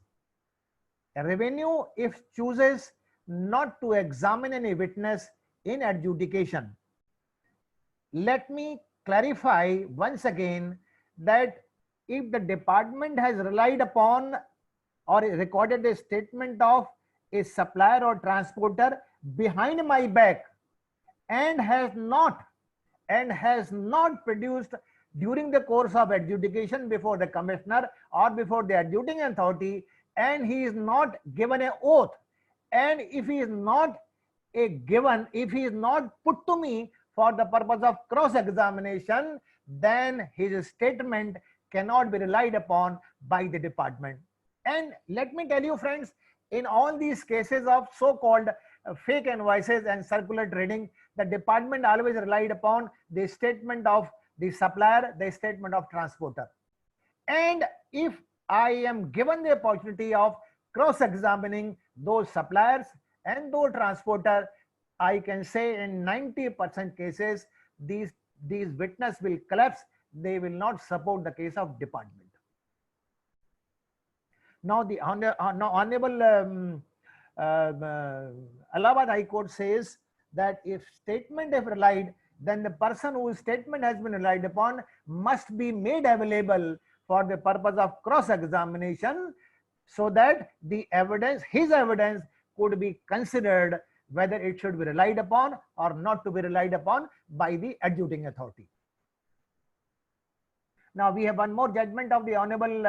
revenue, if chooses not to examine any witness in adjudication. Let me clarify once again that if the department has relied upon or recorded a statement of a supplier or transporter behind my back and has not produced during the course of adjudication before the commissioner or before the adjudicating authority, and he is not given an oath, and if he is not put to me for the purpose of cross-examination, then his statement cannot be relied upon by the department. And let me tell you, friends, in all these cases of so-called fake invoices and circular trading, the department always relied upon the statement of the supplier, the statement of transporter. And if I am given the opportunity of cross-examining those suppliers and those transporter, I can say in 90% cases, these witness will collapse. They will not support the case of department. Now, the Honorable Allahabad High Court says that if statement is relied, then the person whose statement has been relied upon must be made available for the purpose of cross-examination, so that the evidence, his evidence, could be considered whether it should be relied upon or not to be relied upon by the adjudicating authority. Now we have one more judgment of the Honorable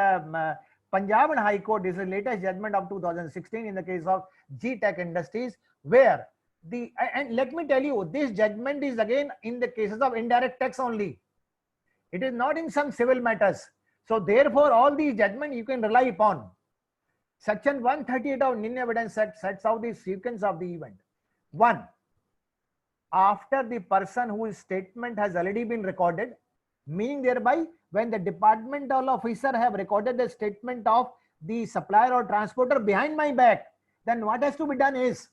Punjab and High Court. This is the latest judgment of 2016 in the case of G-Tech Industries, where and let me tell you, this judgment is again in the cases of indirect tax only. It is not in some civil matters. So therefore, all these judgments you can rely upon. Section 138 of Indian Evidence Act sets out the sequence of the event. 1. After the person whose statement has already been recorded, meaning thereby when the departmental officer have recorded the statement of the supplier or transporter behind my back, then what has to be done is,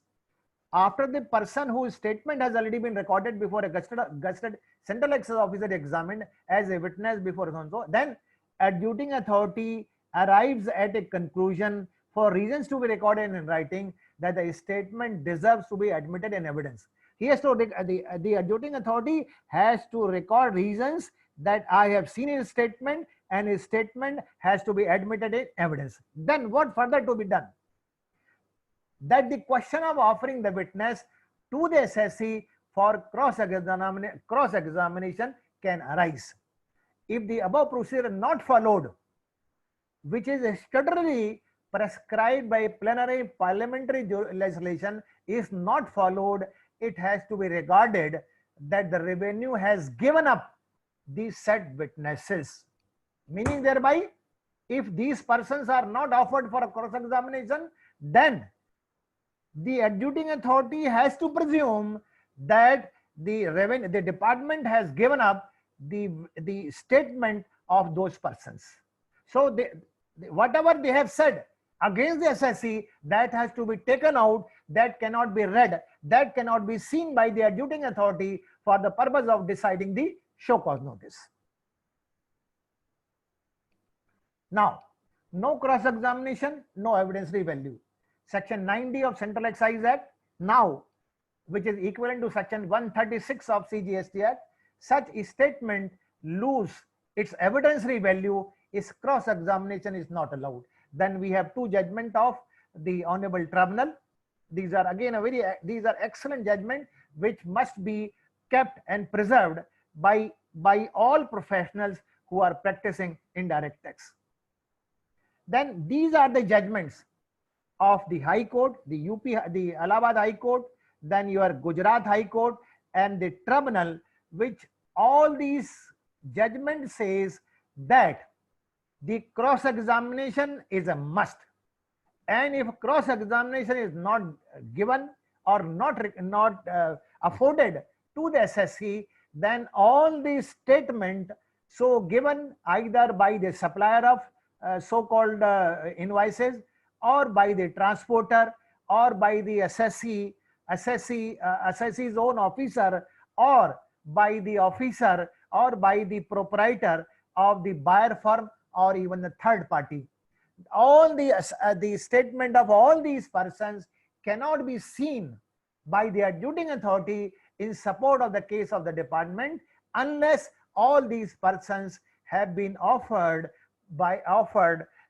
after the person whose statement has already been recorded before a gazetted central excise officer examined as a witness before so, then adjudicating authority arrives at a conclusion for reasons to be recorded in writing that the statement deserves to be admitted in evidence. He has to, the adjudicating authority has to record reasons that I have seen his statement, and his statement has to be admitted in evidence. Then what further to be done? That the question of offering the witness to the assessee for cross-examination can arise. if the above procedure is not followed, which is statutorily prescribed by plenary parliamentary legislation, is not followed, it has to be regarded that the revenue has given up these said witnesses. Meaning thereby, if these persons are not offered for a cross-examination, then the adjudicating authority has to presume that the department has given up the statement of those persons. So whatever they have said against the assessee, that has to be taken out, that cannot be read, that cannot be seen by the adjudicating authority for the purpose of deciding the show cause notice. Now, no cross-examination, no evidentiary value. Section 90 of Central Excise Act, now, which is equivalent to Section 136 of CGST Act, such a statement lose its evidentiary value if cross-examination is not allowed. Then we have two judgments of the Honorable Tribunal. These are again these are excellent judgments which must be kept and preserved by all professionals who are practicing indirect tax. Then these are the judgments of the High Court, the Allahabad High Court, then your Gujarat High Court and the Tribunal, which all these judgment says that the cross-examination is a must. And if cross-examination is not given or not afforded to the assessee, then all these statement so given either by the supplier of so-called invoices, or by the transporter, or by the assessee's own officer, or by the officer, or by the proprietor of the buyer firm, or even the third party. All the statement of all these persons cannot be seen by the adjudicating authority in support of the case of the department unless all these persons have been offered by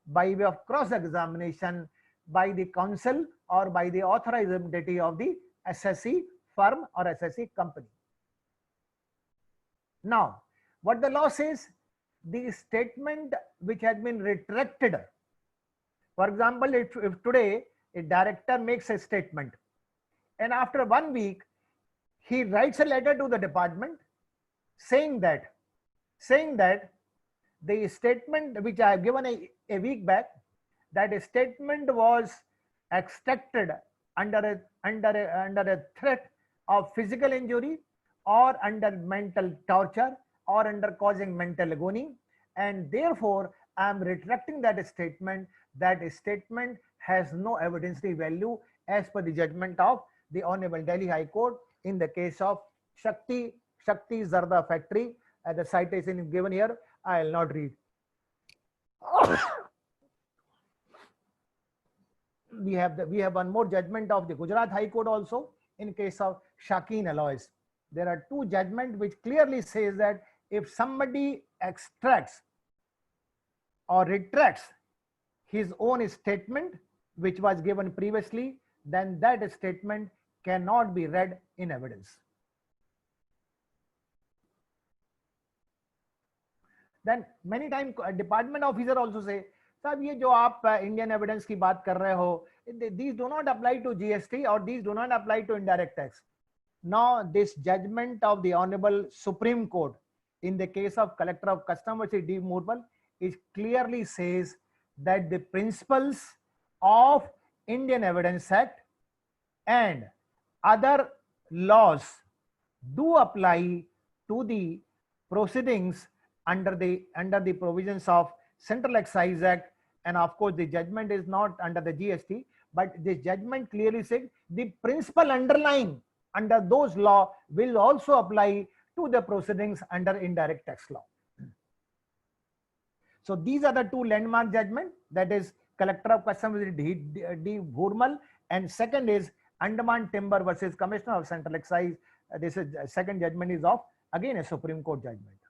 way of cross-examination by the counsel or by the authorized entity of the assessee firm or assessee company. Now, what the law says, the statement which has been retracted, for example, if today a director makes a statement and after 1 week he writes a letter to the department saying that the statement which I have given a week back, that a statement was extracted under a threat of physical injury or under mental torture or under causing mental agony, and therefore I am retracting that statement. That statement has no evidentiary value as per the judgment of the Honorable Delhi High Court in the case of Shakti Zarda Factory. The citation is given here. I will not read. We have one more judgment of the Gujarat High Court also in case of Shakeen Alloys. There are two judgments which clearly says that if somebody extracts or retracts his own statement which was given previously, then that statement cannot be read in evidence. Then many times department officer also say, "Sir, ये जो आप Indian evidence की बात कर रहे हो, these do not apply to GST or these do not apply to indirect tax." Now, this judgment of the Honorable Supreme Court in the case of Collector of Customs D. Murpal, it clearly says that the principles of Indian Evidence Act and other laws do apply to the proceedings under the provisions of Central Excise Act, and of course the judgment is not under the GST, but the judgment clearly says the principle underlying under those law will also apply to the proceedings under indirect tax law. So these are the two landmark judgment, that is Collector of Customs D. Bhurmal, and second is Andaman Timber versus Commissioner of Central Excise. This is second judgment is of again a Supreme Court judgment.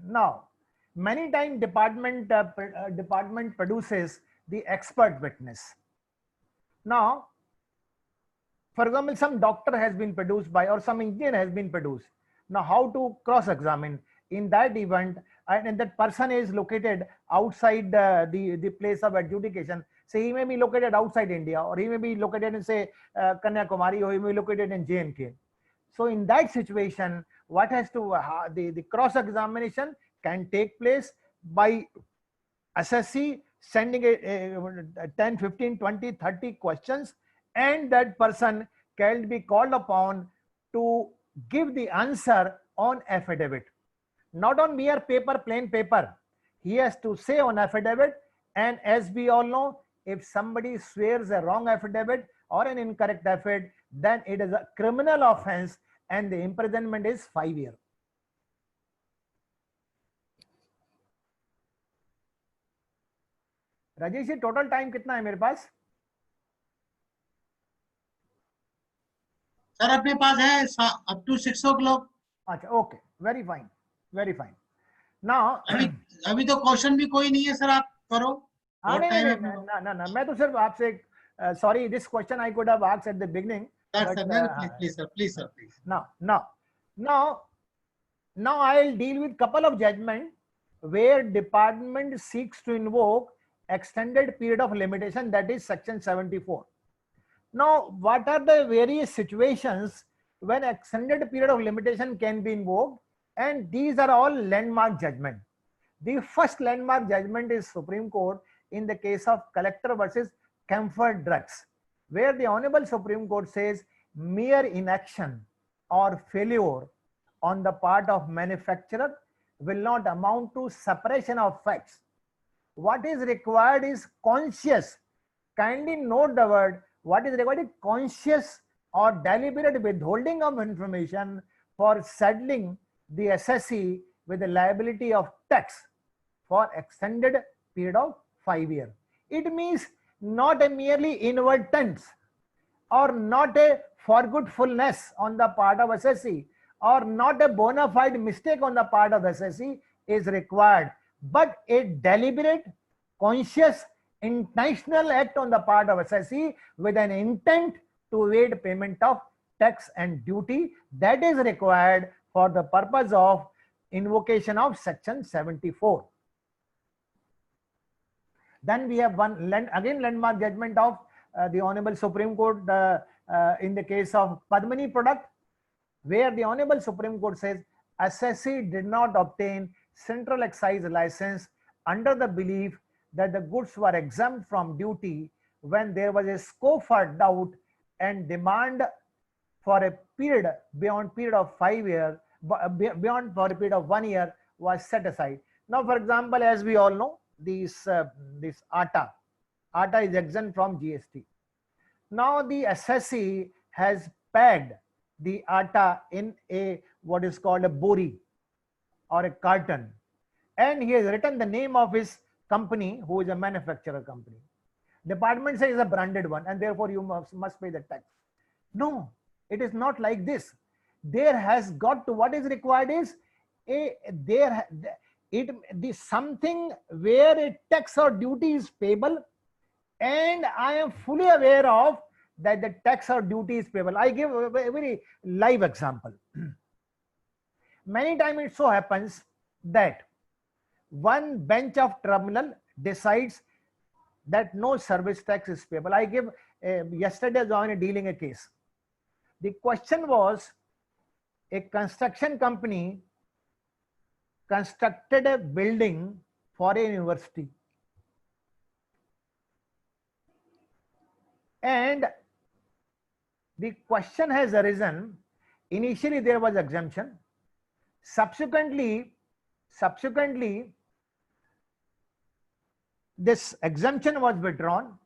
Now, many times department produces the expert witness. Now, For example, some doctor has been produced by, or some engineer has been produced. Now, how to cross-examine in that event, and that person is located outside the place of adjudication. Say he may be located outside India, or he may be located in, say, Kanyakumari, or he may be located in J&K. So in that situation, what has to, the cross-examination can take place by assessee sending 10, 15, 20, 30 questions, and that person can be called upon to give the answer on affidavit. Not on mere paper, plain paper. He has to say on affidavit, and as we all know, if somebody swears a wrong affidavit or an incorrect affidavit, then it is a criminal offense and the imprisonment is 5 years. Rajesh ji total time कितना है मेरे पास? Sir अपने पास है up to 6 o'clock. अच्छा, okay, very fine, very fine. Now अभी तो question भी कोई नहीं है सर, आप करो. ना, मैं तो सिर्फ आपसे, sorry, this question I could have asked at the beginning. Please sir. Now I'll deal with couple of judgment where department seeks to invoke extended period of limitation, that is section 74. Now, what are the various situations when extended period of limitation can be invoked? And these are all landmark judgment. The first landmark judgment is Supreme Court in the case of Collector versus Camphor Drugs, where the Honorable Supreme Court says mere inaction or failure on the part of manufacturer will not amount to suppression of facts. What is required is conscious. Kindly note the word. What is required is conscious or deliberate withholding of information for settling the assessee with the liability of tax for extended period of 5 years. It means not a merely inadvertence or not a forgetfulness on the part of assessee, or not a bona fide mistake on the part of assessee is required, but a deliberate, conscious, intentional act on the part of assessee with an intent to evade payment of tax and duty, that is required for the purpose of invocation of section 74. Then we have one again landmark judgment of the Honorable Supreme Court in the case of Padmini product, where the Honorable Supreme Court says assessee did not obtain central excise license under the belief that the goods were exempt from duty when there was a scope for doubt and demand for a period beyond period of 5 years, beyond for a period of 1 year was set aside. Now, for example, as we all know, this atta is exempt from GST. Now the assessee has pegged the atta in a what is called a bori or a carton, and he has written the name of his company, who is a manufacturer company. Department says it's a branded one, and therefore you must pay the tax. No, it is not like this. There has got to, what is required is something where a tax or duty is payable, and I am fully aware of that the tax or duty is payable. I give a very live example. Many times it so happens that one bench of tribunal decides that no service tax is payable. I give yesterday I was dealing a case. The question was, a construction company constructed a building for a university, and the question has arisen. Initially there was exemption. Subsequently this exemption was withdrawn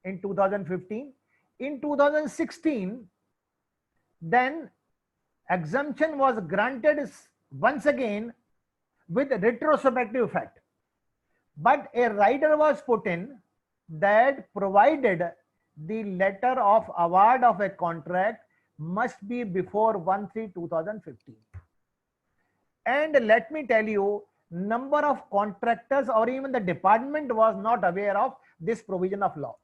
in 2015. In 2016, then exemption was granted once again with retrospective effect. But a rider was put in that provided the letter of award of a contract must be before 1/3/2015. And let me tell you, number of contractors or even the department was not aware of this provision of law.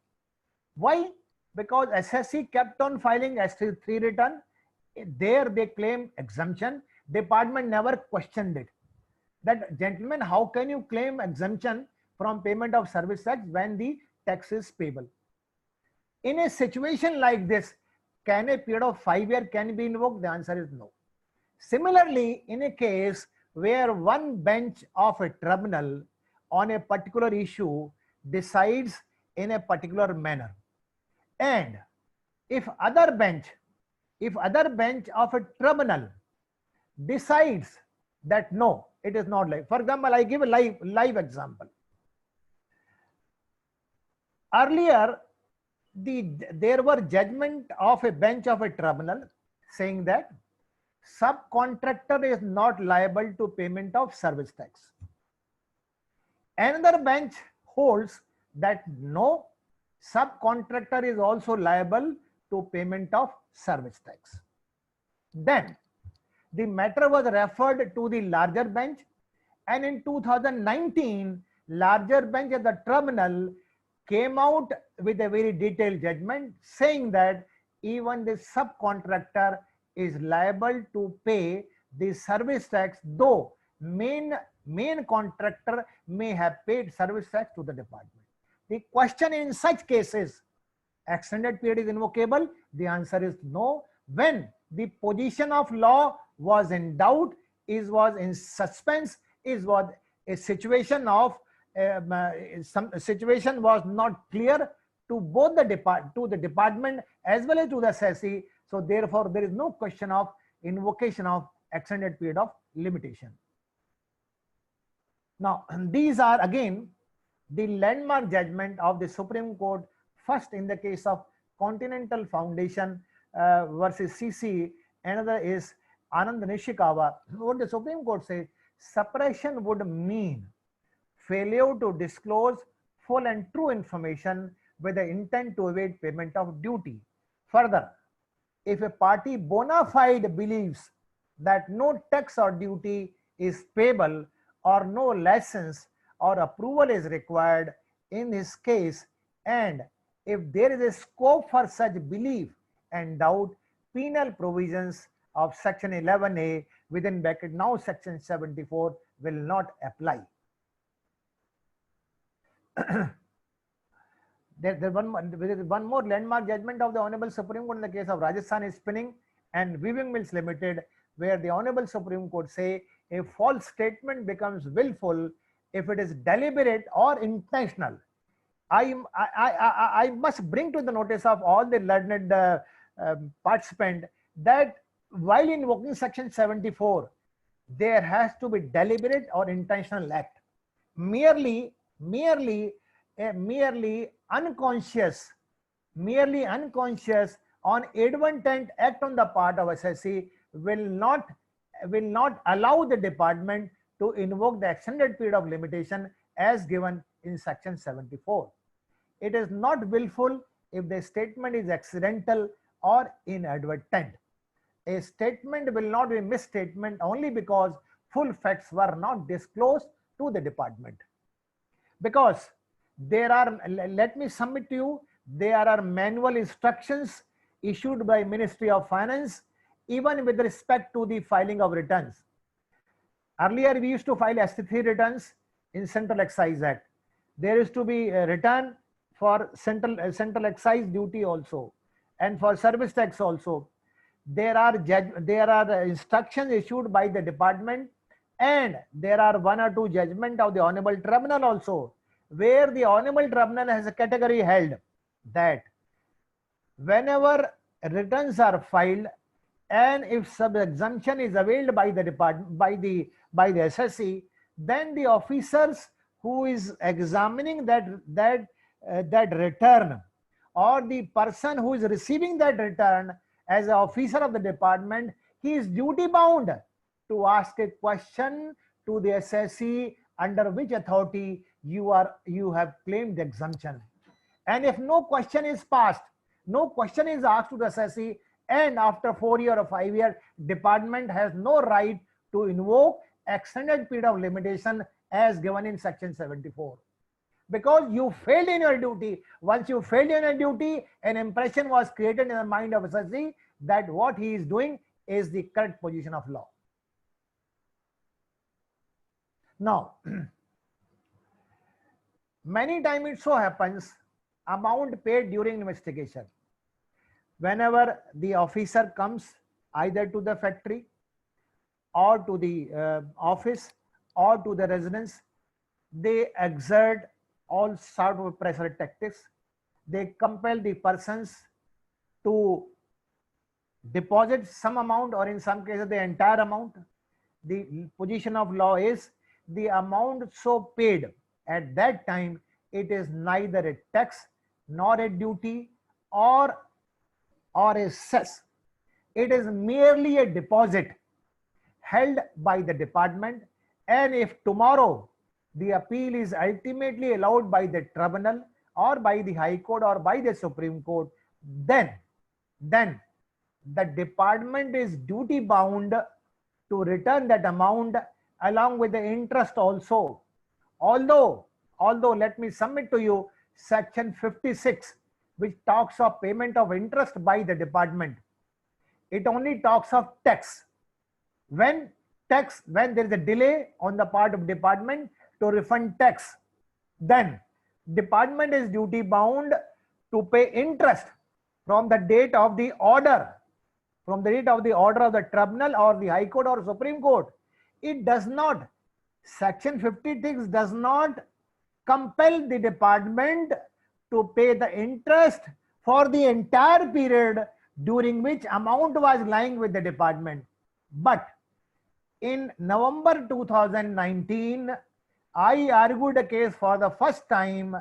Why? because SSC kept on filing S3 return. There they claim exemption. Department never questioned it. That, gentlemen, how can you claim exemption from payment of service tax when the tax is payable? In a situation like this, can a period of 5 years can be invoked? The answer is no. Similarly, in a case where one bench of a tribunal on a particular issue decides in a particular manner, and if other bench of a tribunal decides that no, it is not like, for example, I give a live example. Earlier, there were judgment of a bench of a tribunal saying that subcontractor is not liable to payment of service tax. Another bench holds that no, subcontractor is also liable to payment of service tax. Then the matter was referred to the larger bench, and in 2019, larger bench at the tribunal came out with a very detailed judgment saying that even the subcontractor is liable to pay the service tax, though main contractor may have paid service tax to the department. The question in such cases, extended period is invocable? The answer is no. When the position of law was in doubt, was in suspense, was a situation of some situation was not clear to both the department as well as to the SSC. So therefore, there is no question of invocation of extended period of limitation. Now, these are again the landmark judgment of the Supreme Court. First, in the case of Continental Foundation versus CC, another is Anand Nishikawa. What the Supreme Court says, suppression would mean failure to disclose full and true information with the intent to evade payment of duty. Further, if a party bona fide believes that no tax or duty is payable or no license or approval is required in his case, and if there is a scope for such belief and doubt, penal provisions of section 11A within bracket now section 74 will not apply. There is one more landmark judgment of the Honorable Supreme Court in the case of Rajasthan Spinning and Weaving Mills Limited, where the Honorable Supreme Court say a false statement becomes willful if it is deliberate or intentional. I must bring to the notice of all the learned participant that while invoking section 74, there has to be deliberate or intentional act. Merely unconscious on advertent act on the part of SSC will not allow the department to invoke the extended period of limitation as given in section 74. It is not willful if the statement is accidental or inadvertent. A statement will not be misstatement only because full facts were not disclosed to the department. Because there are, let me submit to you, there are manual instructions issued by Ministry of Finance even with respect to the filing of returns. Earlier we used to file ST3 returns in Central Excise Act. There is to be a return for central excise duty also, and for service tax also. There are instructions issued by the department, and there are one or two judgment of the Honorable Tribunal also, where the Honorable Tribunal has a category held that whenever returns are filed and if sub-exemption is availed by the department, by the SSC, then the officers who is examining that return, or the person who is receiving that return as an officer of the department, he is duty bound to ask a question to the SSC under which authority you have claimed exemption. And if no question is passed, no question is asked to the SSC, and after 4 years or 5 years, department has no right to invoke extended period of limitation as given in section 74. because you failed in your duty. Once you failed in your duty, an impression was created in the mind of assessee that what he is doing is the correct position of law. Now, many times it so happens, amount paid during investigation, whenever the officer comes either to the factory or to the office or to the residence, they exert all sort of pressure tactics. They compel the persons to deposit some amount, or in some cases the entire amount. The position of law is the amount so paid at that time, it is neither a tax nor a duty or a cess. It is merely a deposit held by the department, and if tomorrow the appeal is ultimately allowed by the tribunal or by the High Court or by the Supreme Court, then the department is duty bound to return that amount along with the interest also. Although let me submit to you section 56, which talks of payment of interest by the department, it only talks of tax. When there is a delay on the part of department to refund tax, then department is duty bound to pay interest from the date of the order, of the tribunal or the High Court or Supreme Court. It does not, section 56 does not compel the department to pay the interest for the entire period during which amount was lying with the department. But in November 2019, I argued a case for the first time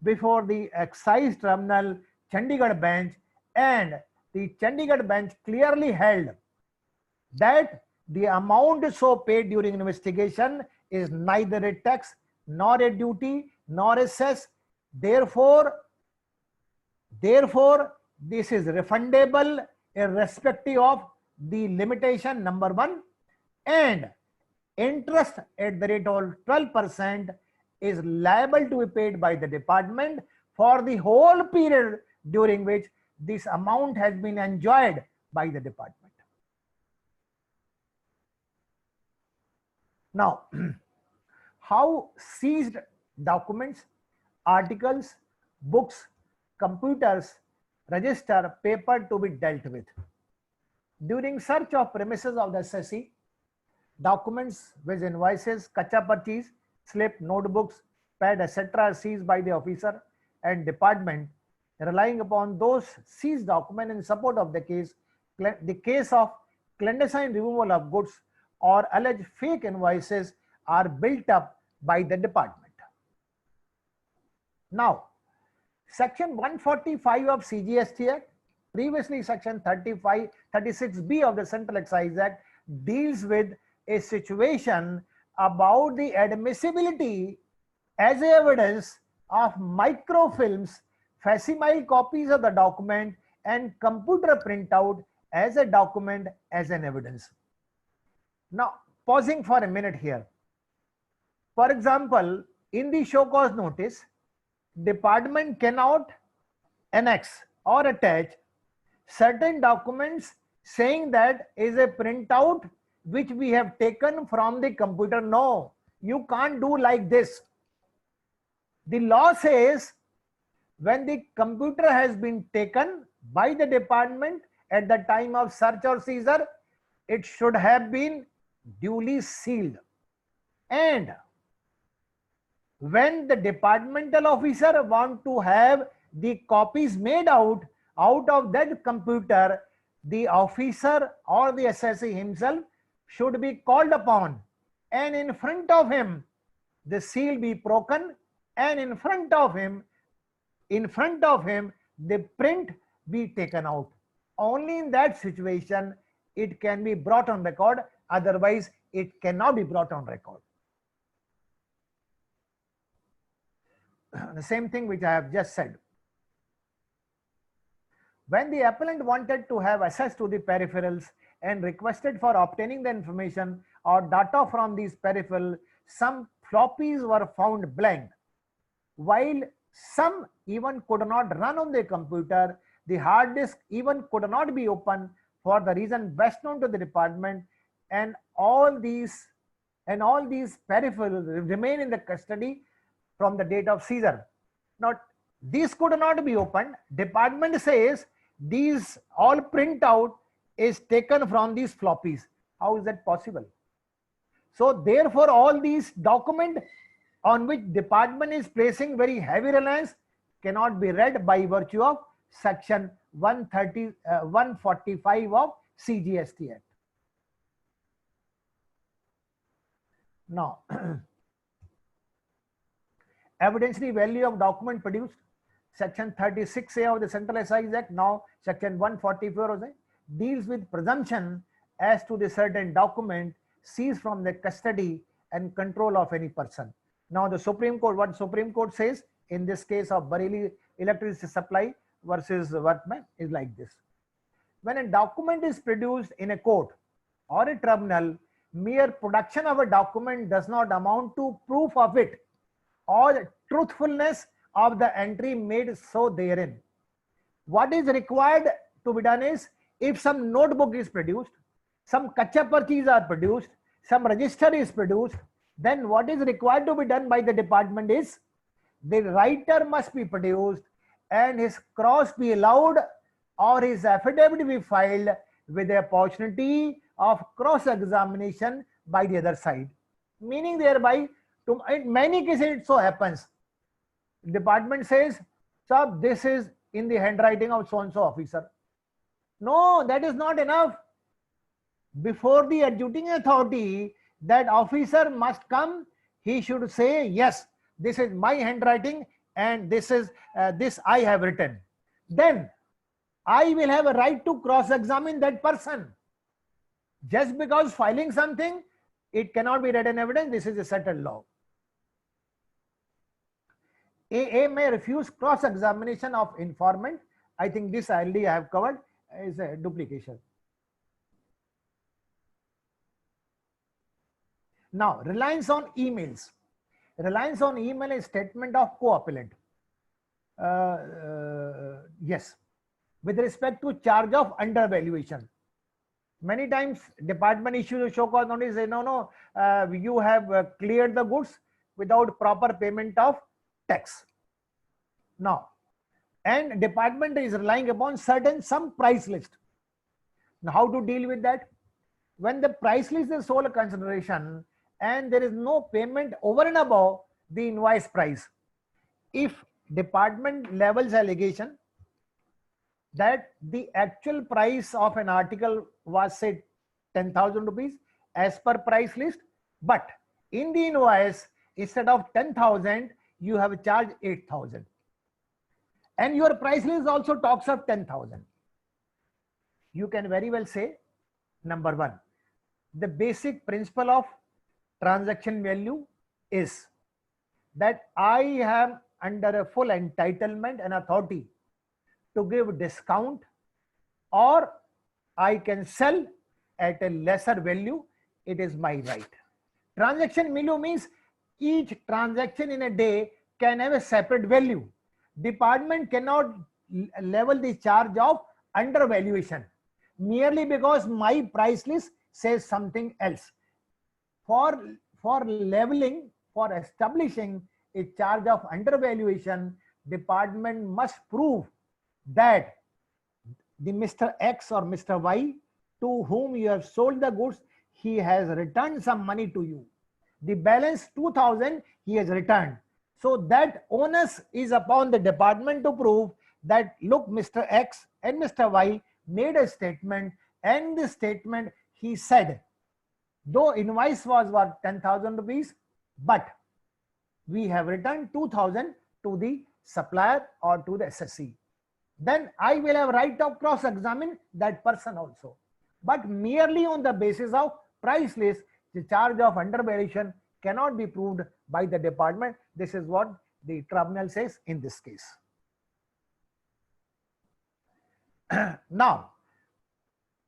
before the Excise Tribunal Chandigarh bench, and the Chandigarh bench clearly held that the amount so paid during investigation is neither a tax nor a duty nor a cess. Therefore, this is refundable irrespective of the limitation number 1, and interest at the rate of 12% is liable to be paid by the department for the whole period during which this amount has been enjoyed by the department. Now, how seized documents, articles, books, computers, register, paper to be dealt with? During search of premises of the assessee, documents with invoices, kacha purchase, slip, notebooks, pad, etc. are seized by the officer and department. Relying upon those seized documents in support of the case of clandestine removal of goods or alleged fake invoices are built up by the department. Now, section 145 of CGST Act, previously section 36B of the Central Excise Act, deals with a situation about the admissibility as evidence of microfilms, facsimile copies of the document, and computer printout as a document as an evidence. Now, pausing for a minute here. For example, in the show cause notice, department cannot annex or attach certain documents saying that is a printout which we have taken from the computer. No, you can't do like this. The law says when the computer has been taken by the department at the time of search or seizure, it should have been duly sealed. And when the departmental officer want to have the copies made out of that computer, the officer or the assessee himself should be called upon, and in front of him the seal be broken, and in front of him the print be taken out. Only in that situation it can be brought on record, otherwise it cannot be brought on record. The same thing which I have just said. When the appellant wanted to have access to the peripherals and requested for obtaining the information or data from these peripherals, some floppies were found blank. while some even could not run on the computer. The hard disk even could not be opened for the reason best known to the department, and all these peripherals remain in the custody from the date of seizure. Now, these could not be opened. Department says these all printout is taken from these floppies. How is that possible? So therefore, all these documents on which department is placing very heavy reliance cannot be read by virtue of section 145 of CGST Act. Now, evidentiary value of document produced, section 36A of the Central Excise Act, now section 144 deals with presumption as to the certain document seized from the custody and control of any person. Now the Supreme Court, what Supreme Court says in this case of Bareilly electricity supply versus Workman is like this. When a document is produced in a court or a tribunal, mere production of a document does not amount to proof of it or truthfulness of the entry made so therein. What is required to be done is, if some notebook is produced, some kacha parchis are produced, some register is produced, then what is required to be done by the department is, the writer must be produced and his cross be allowed or his affidavit be filed with the opportunity of cross-examination by the other side. Meaning thereby, in many cases it so happens, department says, sir, this is in the handwriting of so-and-so officer. No, that is not enough. Before the adjudicating authority, that officer must come, he should say, yes, this is my handwriting and this is this I have written. Then I will have a right to cross-examine that person. Just because filing something, it cannot be read in evidence. This is a settled law. AA may refuse cross-examination of informant. I think this already I have covered, is a duplication. Now, reliance on emails. Reliance on email is statement of co-appellant. Yes. With respect to charge of undervaluation. Many times department issues a show cause notice, say, no, you have cleared the goods without proper payment of tax. Now, and department is relying upon some price list. Now, how to deal with that? When the price list is sole consideration and there is no payment over and above the invoice price, if department levels allegation that the actual price of an article was, say, 10,000 rupees as per price list, but in the invoice, instead of 10,000, you have charged 8,000. And your price list also talks of 10,000. You can very well say, number one, the basic principle of transaction value is that I am under a full entitlement and authority to give discount, or I can sell at a lesser value. It is my right. Transaction value means each transaction in a day can have a separate value. Department cannot level the charge of undervaluation merely because my price list says something else. For leveling, for establishing a charge of undervaluation, department must prove that the Mr. X or Mr. Y to whom you have sold the goods, he has returned some money to you. The balance 2,000 he has returned. So that onus is upon the department to prove that, look, Mr. X and Mr. Y made a statement, and the statement he said, though invoice was worth 10,000 rupees, but we have returned 2,000 to the supplier or to the SSC. Then I will have right of cross-examine that person also. But merely on the basis of price list, the charge of undervaluation cannot be proved by the department. This is what the tribunal says in this case. Now,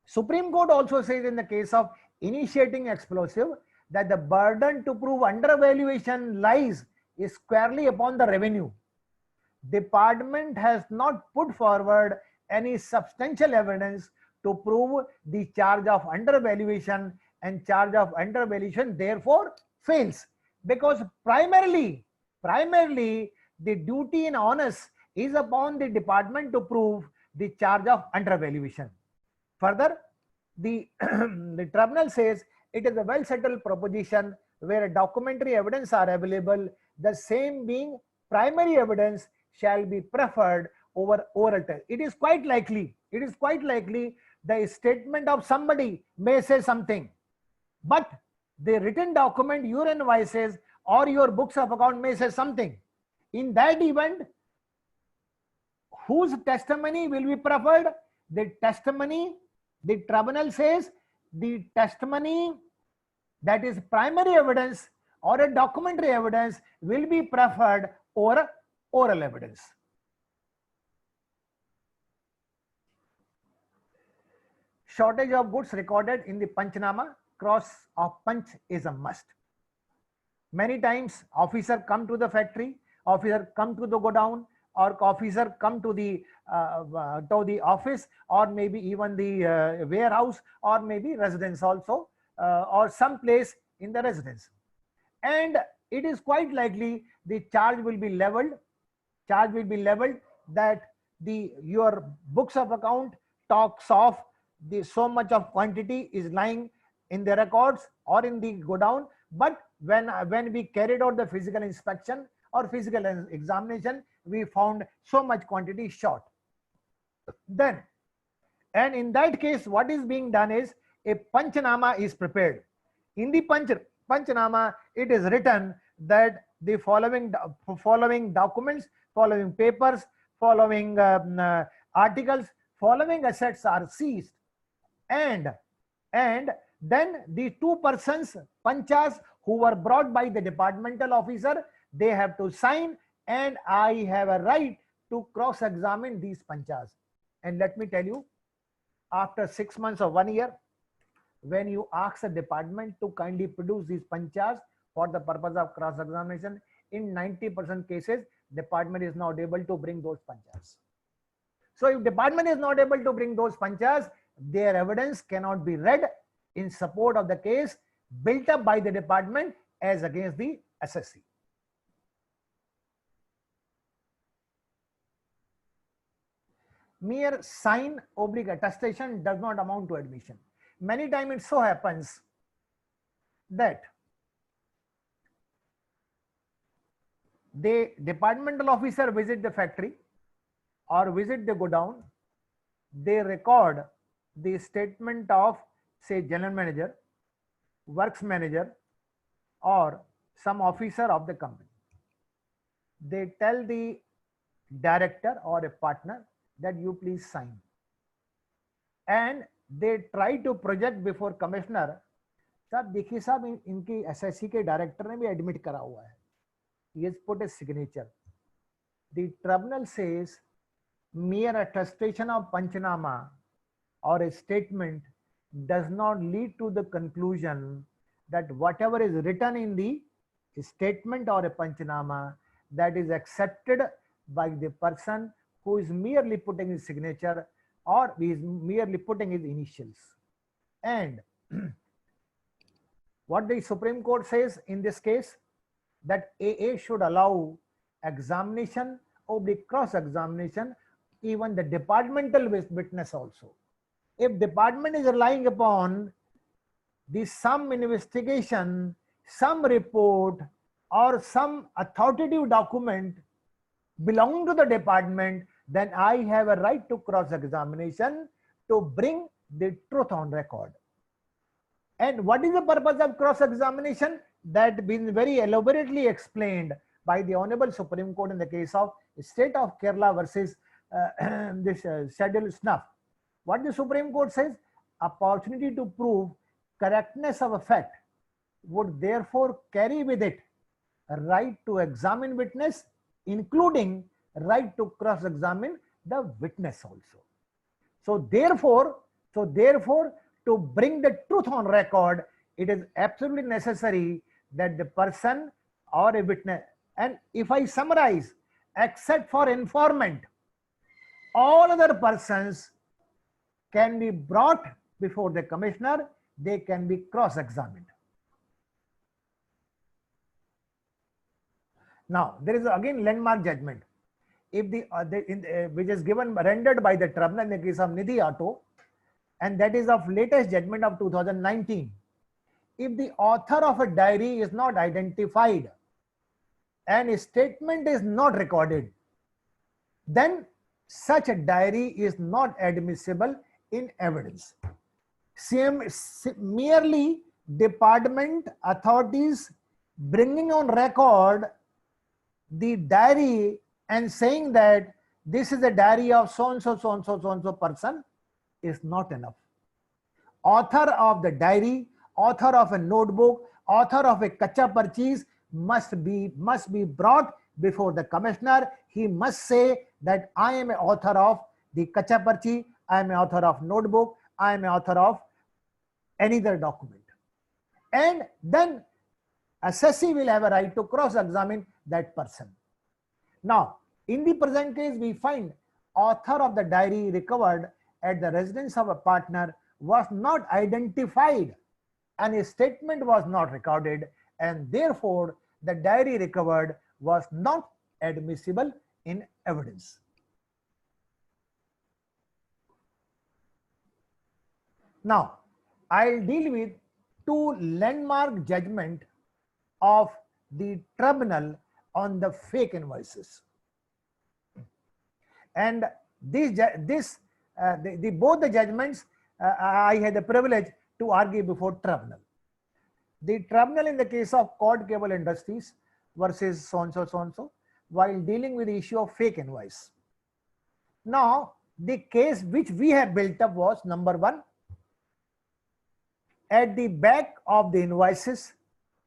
Supreme Court also says in the case of initiating explosive that the burden to prove undervaluation lies squarely upon the revenue. Department has not put forward any substantial evidence to prove the charge of undervaluation, and charge of undervaluation therefore fails, because primarily the duty and onus is upon the department to prove the charge of undervaluation. Further, the the tribunal says it is a well settled proposition where documentary evidence are available, the same being primary evidence shall be preferred over oral test. It is quite likely the statement of somebody may say something, but the written document, your invoices or your books of account may say something. In that event, whose testimony will be preferred? The testimony, the tribunal says, the testimony that is primary evidence or a documentary evidence will be preferred over oral evidence. Shortage of goods recorded in the Panchnama, cross of Panch is a must. Many times officer come to the factory, officer come to the godown, or officer come to the office, or maybe even the warehouse, or maybe residence also, or some place in the residence. And it is quite likely the charge will be leveled. That your books of account talks of the so much of quantity is lying in the records or in the godown, but when we carried out the physical inspection or physical examination, we found so much quantity short. Then, and in that case, what is being done is a Panchnama is prepared. In the Panchnama, it is written that the following documents, following papers, following articles, following assets are seized, and then the two persons, panchas, who were brought by the departmental officer, they have to sign, and I have a right to cross-examine these panchas. And let me tell you, after 6 months or 1 year, when you ask the department to kindly produce these panchas for the purpose of cross-examination, in 90% cases, department is not able to bring those panchas. So if department is not able to bring those panchas, their evidence cannot be read in support of the case built up by the department as against the SSC. Mere sign oblique attestation does not amount to admission. Many times it so happens that the departmental officer visit the factory or visit the godown, they record the statement of, say, general manager, works manager, or some officer of the company. They tell the director or a partner that you please sign, and they try to project before commissioner, साहब देखिए साहब इनकी SSC के director ने भी admit करा हुआ है, he has put a signature. The tribunal says mere attestation of Panchnama or a statement does not lead to the conclusion that whatever is written in the statement or a Panchnama, that is accepted by the person who is merely putting his signature or he is merely putting his initials. And what the Supreme Court says in this case, that AA should allow examination or the cross-examination, even the departmental witness also. If department is relying upon the some investigation, some report, or some authoritative document belonging to the department, then I have a right to cross-examination to bring the truth on record. And what is the purpose of cross-examination? That been very elaborately explained by the Honorable Supreme Court in the case of State of Kerala versus this schedule snuff. What the Supreme Court says, opportunity to prove correctness of a fact would therefore carry with it a right to examine witness, including right to cross-examine the witness also. So therefore, to bring the truth on record, it is absolutely necessary that the person or a witness And if I summarize, except for informant, all other persons can be brought before the commissioner, they can be cross-examined. Now, there is again landmark judgment. If which is rendered by the tribunal in the case of Nidhi Auto, and that is of latest judgment of 2019. If the author of a diary is not identified and a statement is not recorded, then such a diary is not admissible in evidence. Merely department authorities bringing on record the diary and saying that this is a diary of so and so, so and so, so and so person is not enough. Author of the diary, author of a notebook, author of a kacha purchase must be brought before the commissioner. He must say that I am an author of the kacha purchase, I am an author of notebook, I am an author of any other document. And then assessee will have a right to cross-examine that person. Now, in the present case, we find author of the diary recovered at the residence of a partner was not identified and a statement was not recorded, and therefore the diary recovered was not admissible in evidence. Now, I'll deal with two landmark judgment of the tribunal on the fake invoices. And both the judgments I had the privilege to argue before tribunal. The tribunal in the case of Cord Cable Industries versus so and so, while dealing with the issue of fake invoice. Now, the case which we have built up was, number one, at the back of the invoices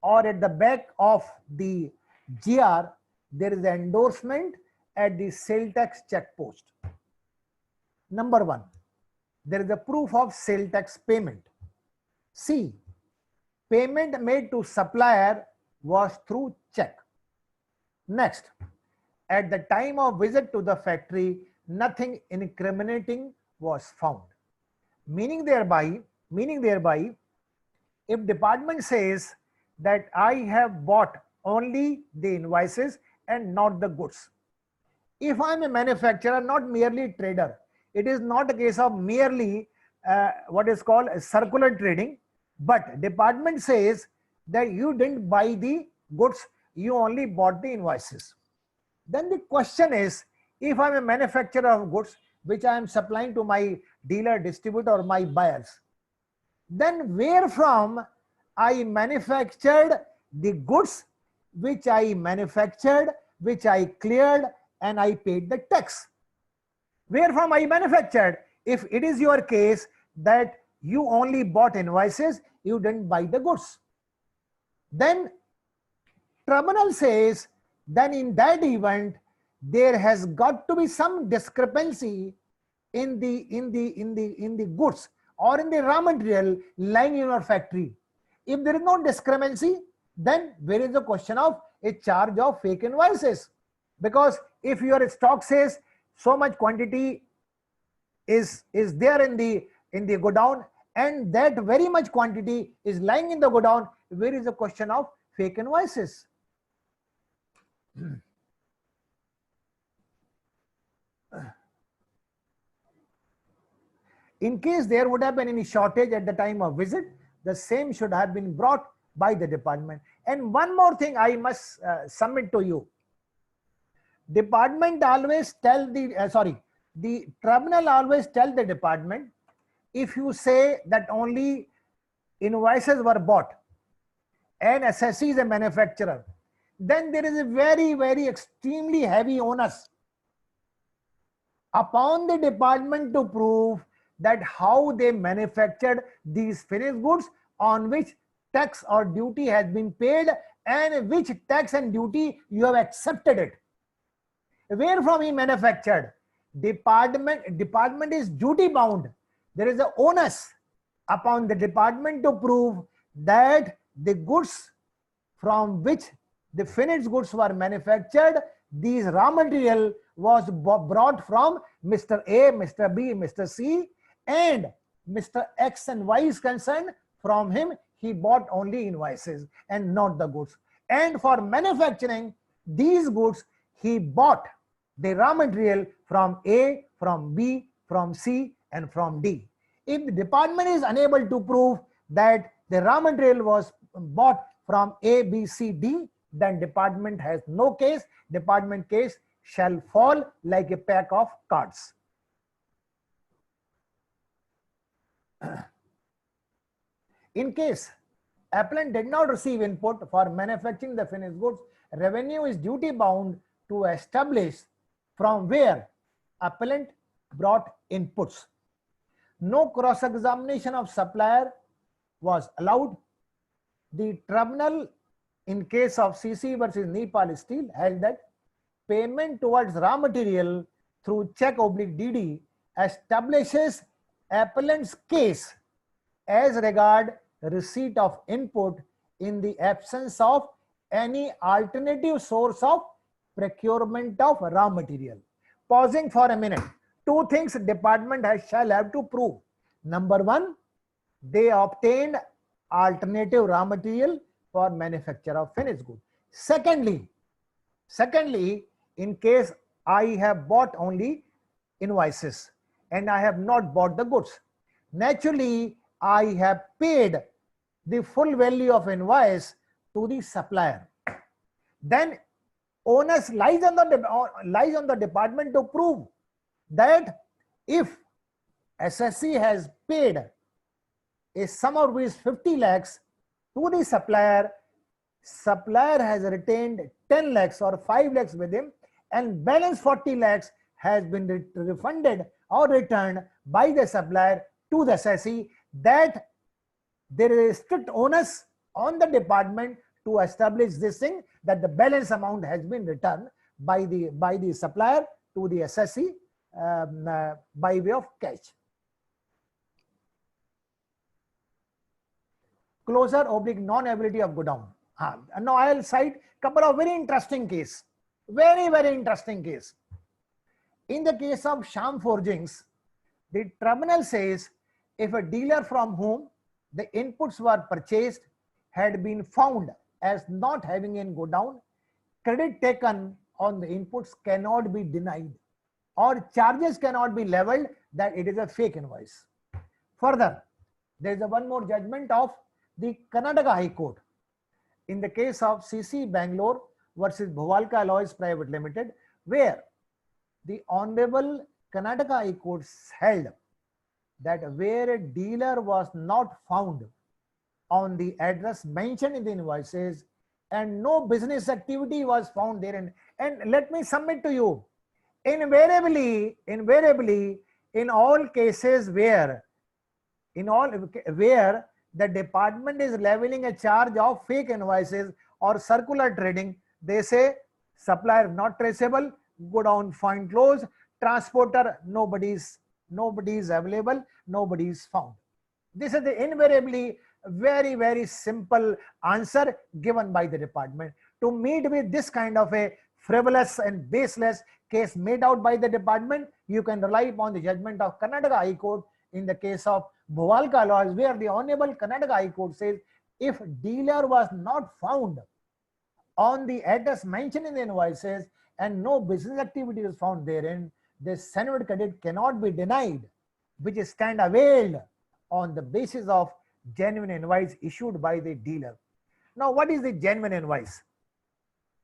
or at the back of the GR, there is an endorsement at the sale tax check post. Number one, there is a proof of sale tax payment. C, payment made to supplier was through check. Next, at the time of visit to the factory, nothing incriminating was found. Meaning thereby, if department says that I have bought only the invoices and not the goods. If I'm a manufacturer, not merely trader, it is not a case of merely what is called a circular trading, but department says that you didn't buy the goods, you only bought the invoices. Then the question is, if I'm a manufacturer of goods which I am supplying to my dealer, distributor or my buyers, then where from I manufactured the goods which I manufactured, which I cleared and I paid the tax. Where from I manufactured? If it is your case that you only bought invoices, you didn't buy the goods, then tribunal says then in that event there has got to be some discrepancy in the goods or in the raw material lying in your factory. If there is no discrepancy, then there is a question of a charge of fake invoices, because if your stock says so much quantity is there in the godown and that very much quantity is lying in the godown, where is a question of fake invoices. In case there would have been any shortage at the time of visit, the same should have been brought by the department. And one more thing I must submit to you. Department always tell the tribunal always tell the department, if you say that only invoices were bought and assessee is a manufacturer, then there is a very, very extremely heavy onus upon the department to prove that how they manufactured these finished goods on which tax or duty has been paid and which tax and duty you have accepted it. Where from he manufactured? Department is duty bound. There is an onus upon the department to prove that the goods from which the finished goods were manufactured, these raw material was brought from Mr. A, Mr. B, Mr. C, and Mr. X and Y is concerned, from him he bought only invoices and not the goods. And for manufacturing these goods, he bought the raw material from A, from B, from C, and from D. If the department is unable to prove that the raw material was bought from A, B, C, D, then department has no case. Department case shall fall like a pack of cards. In case appellant did not receive input for manufacturing the finished goods, revenue is duty bound to establish from where appellant brought inputs. No cross-examination of supplier was allowed. The tribunal in case of CC versus Nepal Steel held that payment towards raw material through check/DD establishes appellant's case as regard receipt of input in the absence of any alternative source of procurement of raw material. Pausing for a minute. Two things department shall have to prove. Number one, they obtained alternative raw material for manufacture of finished goods. Secondly, in case I have bought only invoices and I have not bought the goods, naturally I have paid the full value of invoice to the supplier. Then onus lies on the department to prove that if SSC has paid a sum of rupees 50 lakhs to the supplier, supplier has retained 10 lakhs or 5 lakhs with him, and balance 40 lakhs has been refunded or returned by the supplier to the SSC, that there is a strict onus on the department to establish this thing, that the balance amount has been returned by the supplier to the SSC by way of cash. Closure/non-ability of godown. Now I will cite couple of very interesting case. Very interesting case. In the case of Sham Forgings, the tribunal says if a dealer from whom the inputs were purchased had been found as not having in godown, credit taken on the inputs cannot be denied or charges cannot be leveled that it is a fake invoice. Further, there is one more judgment of the Karnataka High Court in the case of CC Bangalore versus Bhuvalka Alloys Private Limited, where the Honorable Karnataka High Court held that where a dealer was not found on the address mentioned in the invoices and no business activity was found therein. And let me submit to you, invariably in all cases where the department is leveling a charge of fake invoices or circular trading, they say supplier not traceable, go down, find closed, transporter nobody is available, nobody is found. This is the invariably very simple answer given by the department. To meet with this kind of a frivolous and baseless case made out by the department, you can rely upon the judgment of Karnataka High Court in the case of Bhuvalka Alloys, where the Honorable Karnataka High Court says if dealer was not found on the address mentioned in the invoices and no business activity is found therein, the Senate credit cannot be denied, which is stand availed on the basis of genuine invoice issued by the dealer. Now, what is the genuine invoice?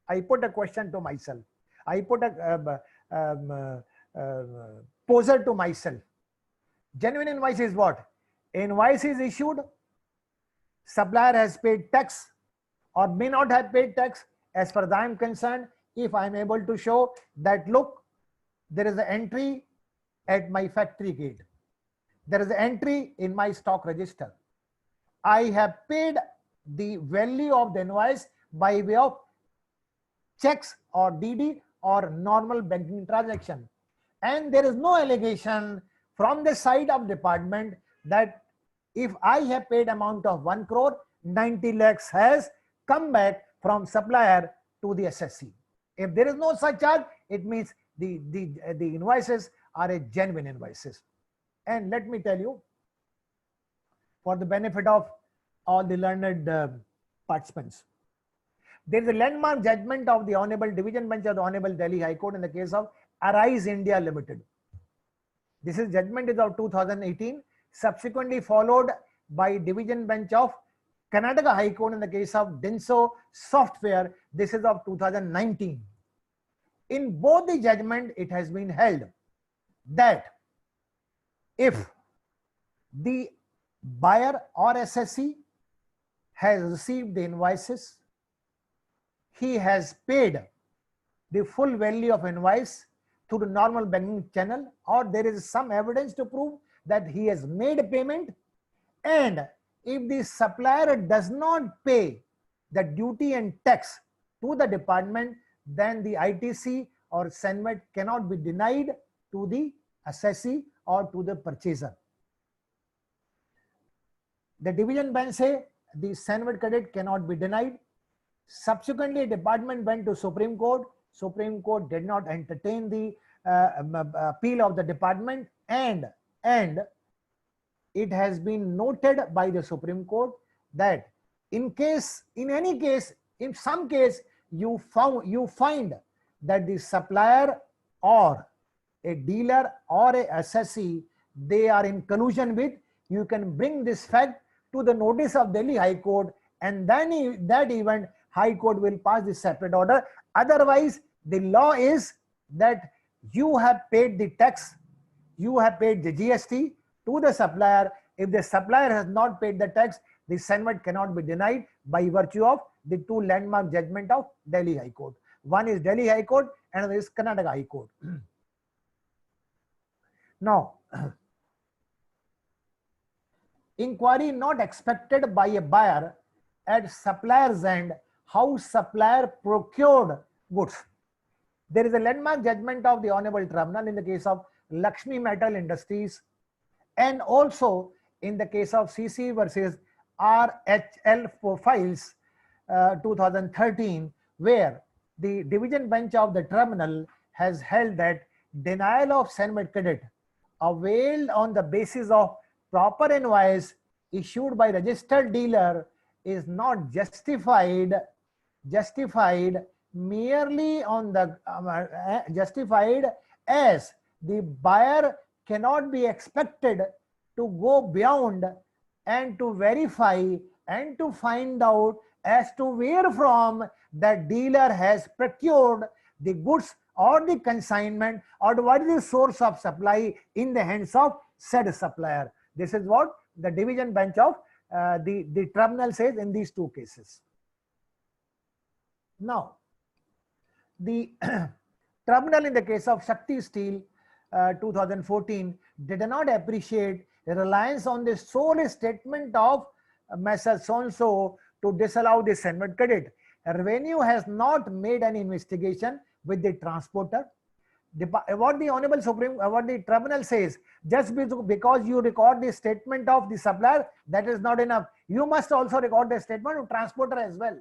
I put a question to myself. I put a poser to myself. Genuine invoice is what? Invoice is issued, supplier has paid tax or may not have paid tax. As far as I am concerned, if I am able to show that, look, there is an entry at my factory gate, there is an entry in my stock register, I have paid the value of the invoice by way of checks or DD or normal banking transaction, and there is no allegation from the side of department that if I have paid amount of 1 crore, 90 lakhs has come back from supplier to the SSC. If there is no such charge, it means the invoices are a genuine invoices. And let me tell you, for the benefit of all the learned participants, there is a landmark judgment of the Honorable Division Bench of the Honorable Delhi High Court in the case of Arise India Limited. This is judgment is of 2018, subsequently followed by Division Bench of Karnataka High Court in the case of Denso Software. This is of 2019. In both the judgment, it has been held that if the buyer or SSC has received the invoices, he has paid the full value of invoice through the normal banking channel, or there is some evidence to prove that he has made a payment, and if the supplier does not pay the duty and tax to the department, then the ITC or SENVET cannot be denied to the assessee or to the purchaser. The division bench say the SENVET credit cannot be denied. Subsequently, department went to Supreme Court. Supreme Court did not entertain the appeal of the department, and it has been noted by the Supreme Court that in any case, in some case, you find that the supplier or a dealer or a assessee, they are in collusion with, you can bring this fact to the notice of Delhi High Court, and then in that event, High Court will pass the separate order. Otherwise, the law is that you have paid the tax, you have paid the GST to the supplier. If the supplier has not paid the tax, the SENVET cannot be denied by virtue of the two landmark judgment of Delhi High Court. One is Delhi High Court, another is Karnataka High Court. Now, inquiry not expected by a buyer at supplier's end, how supplier procured goods. There is a landmark judgment of the Honorable Tribunal in the case of Lakshmi Metal Industries, and also in the case of CC versus RHL Profiles 2013, where the division bench of the tribunal has held that denial of SENVET credit availed on the basis of proper invoice issued by registered dealer is not justified merely on the justified, as the buyer cannot be expected to go beyond and to verify and to find out as to where from that dealer has procured the goods or the consignment, or what is the source of supply in the hands of said supplier. This is what the division bench of the tribunal says in these two cases. Now, the tribunal in the case of Shakti Steel 2014 did not appreciate the reliance on the sole statement of Messrs. So-and-so to disallow the SENVET credit. Revenue has not made any investigation with the transporter. What the Honorable Supreme, what the tribunal says, just because you record the statement of the supplier, that is not enough. You must also record the statement of transporter as well.